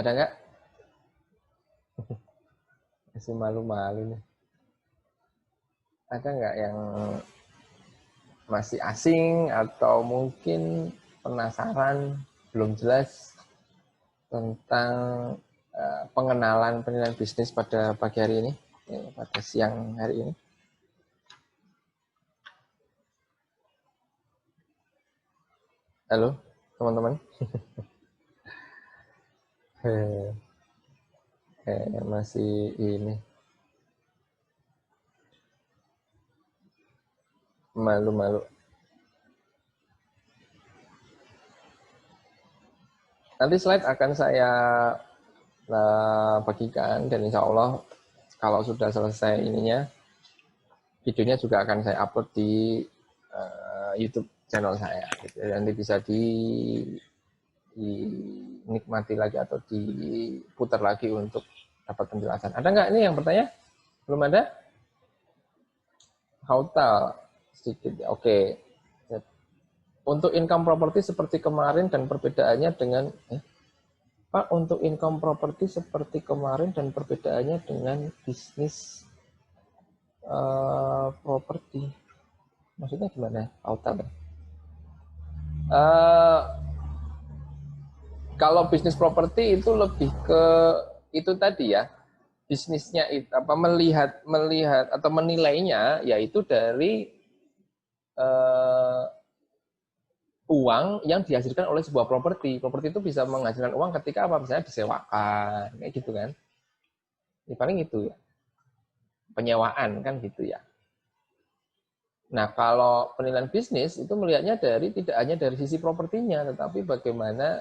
Ada nggak? Masih malu-malu nih. Ada nggak yang masih asing atau mungkin penasaran, belum jelas tentang pengenalan penilaian bisnis pada pagi hari ini, pada siang hari ini? Halo, teman-teman. Masih ini malu-malu. Nanti slide akan saya bagikan dan insya Allah kalau sudah selesai ininya, videonya juga akan saya upload di YouTube channel saya. Gitu. Nanti bisa dinikmati lagi atau diputar lagi untuk dapat penjelasan. Ada nggak ini yang bertanya? Belum ada? Hautal sedikit. Oke. Untuk income property seperti kemarin dan perbedaannya dengan Pak, untuk income property seperti kemarin dan perbedaannya dengan bisnis properti. Maksudnya gimana? Hautal. Kalau bisnis properti itu lebih ke itu tadi ya, bisnisnya itu apa, melihat atau menilainya yaitu dari uang yang dihasilkan oleh sebuah properti. Properti itu bisa menghasilkan uang ketika apa, misalnya disewakan kayak gitu kan. Ini paling itu ya, penyewaan kan gitu ya. Nah, kalau penilaian bisnis itu melihatnya dari tidak hanya dari sisi propertinya, tetapi bagaimana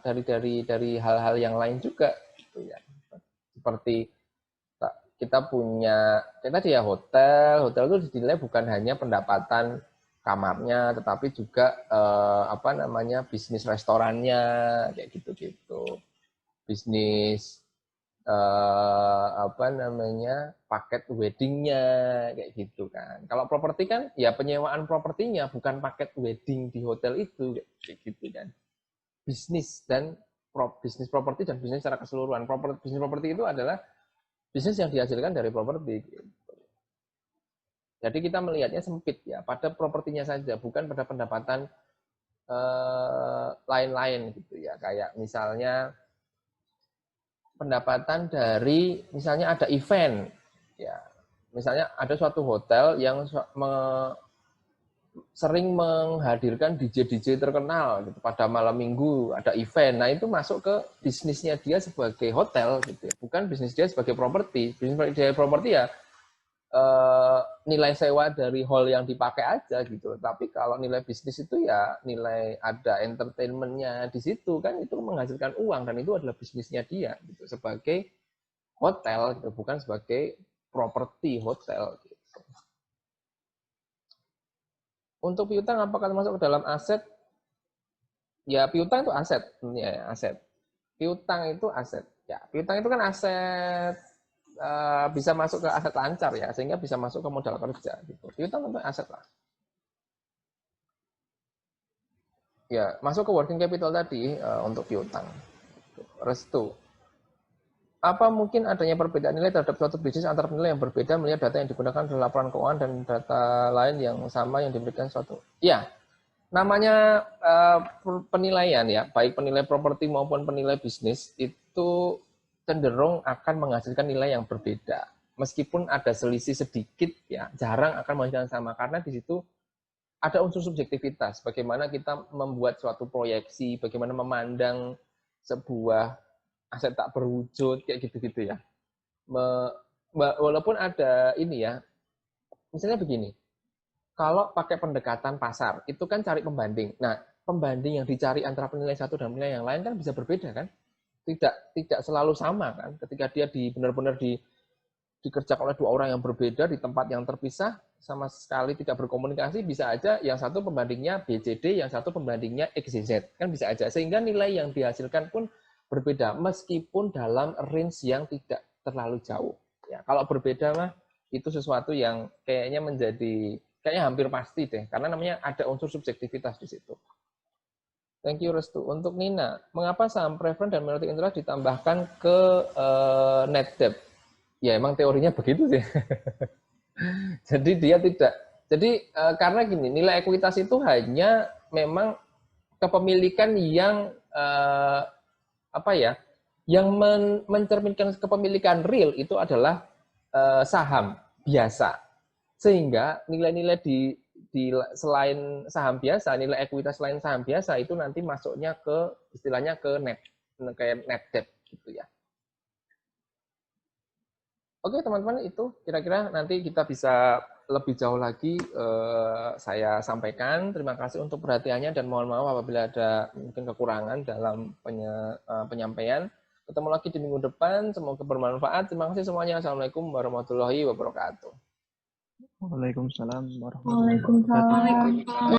dari hal-hal yang lain juga, gitu ya. Seperti kita punya, kayak tadi ya, hotel itu dinilai bukan hanya pendapatan kamarnya, tetapi juga apa namanya, bisnis restorannya, kayak gitu-gitu, bisnis apa namanya, paket weddingnya kayak gitu kan. Kalau properti kan ya penyewaan propertinya, bukan paket wedding di hotel itu kayak gitu kan. Bisnis dan bisnis properti dan bisnis secara keseluruhan. Bisnis properti itu adalah bisnis yang dihasilkan dari properti. Gitu. Jadi kita melihatnya sempit ya pada propertinya saja, bukan pada pendapatan lain-lain gitu ya. Kayak misalnya pendapatan dari misalnya ada event, ya, misalnya ada suatu hotel yang sering menghadirkan DJ-DJ terkenal gitu. Pada malam minggu ada event. Nah, itu masuk ke bisnisnya dia sebagai hotel gitu ya. Bukan bisnis dia sebagai properti. Bisnis dia properti ya nilai sewa dari hall yang dipakai aja gitu. Tapi kalau nilai bisnis itu ya nilai ada entertainment-nya di situ kan itu menghasilkan uang dan itu adalah bisnisnya dia gitu sebagai hotel gitu, bukan sebagai properti hotel gitu. Untuk piutang apakah masuk ke dalam aset? Ya, piutang itu aset, ya, aset. Piutang itu aset. Ya, piutang itu kan aset bisa masuk ke aset lancar ya, sehingga bisa masuk ke modal kerja gitu. Piutang itu aset lah. Ya, masuk ke working capital tadi untuk piutang. Restu. Apa mungkin adanya perbedaan nilai terhadap suatu bisnis antar penilai yang berbeda melihat data yang digunakan dalam laporan keuangan dan data lain yang sama yang diberikan suatu? Ya, namanya penilaian ya, baik penilai properti maupun penilai bisnis itu cenderung akan menghasilkan nilai yang berbeda. Meskipun ada selisih sedikit ya, jarang akan menghasilkan sama karena di situ ada unsur subjektivitas. Bagaimana kita membuat suatu proyeksi, bagaimana memandang sebuah aset tak berwujud kayak gitu-gitu ya. Walaupun ada ini ya, misalnya begini, kalau pakai pendekatan pasar, itu kan cari pembanding. Nah, pembanding yang dicari antara penilai satu dan penilai yang lain kan bisa berbeda kan? Tidak selalu sama kan? Ketika dia benar-benar dikerjakan oleh dua orang yang berbeda di tempat yang terpisah, sama sekali tidak berkomunikasi, bisa aja yang satu pembandingnya BCD, yang satu pembandingnya XYZ. Kan bisa aja. Sehingga nilai yang dihasilkan pun berbeda, meskipun dalam range yang tidak terlalu jauh. Ya, kalau berbeda mah, itu sesuatu yang kayaknya hampir pasti deh, karena namanya ada unsur subjektivitas di situ. Thank you Restu. Untuk Nina, mengapa saham preference dan minority interest ditambahkan ke net debt? Ya emang teorinya begitu sih. Jadi dia tidak. Jadi karena gini, nilai ekuitas itu hanya memang kepemilikan yang apa ya? Yang mencerminkan kepemilikan real itu adalah saham biasa. Sehingga nilai-nilai di selain saham biasa, nilai ekuitas selain saham biasa itu nanti masuknya ke istilahnya ke kayak net debt gitu ya. Oke teman-teman, itu kira-kira nanti kita bisa lebih jauh lagi saya sampaikan. Terima kasih untuk perhatiannya dan mohon maaf apabila ada mungkin kekurangan dalam penyampaian. Ketemu lagi di minggu depan, semoga bermanfaat. Terima kasih semuanya. Assalamualaikum warahmatullahi wabarakatuh. Waalaikumsalam warahmatullahi wabarakatuh.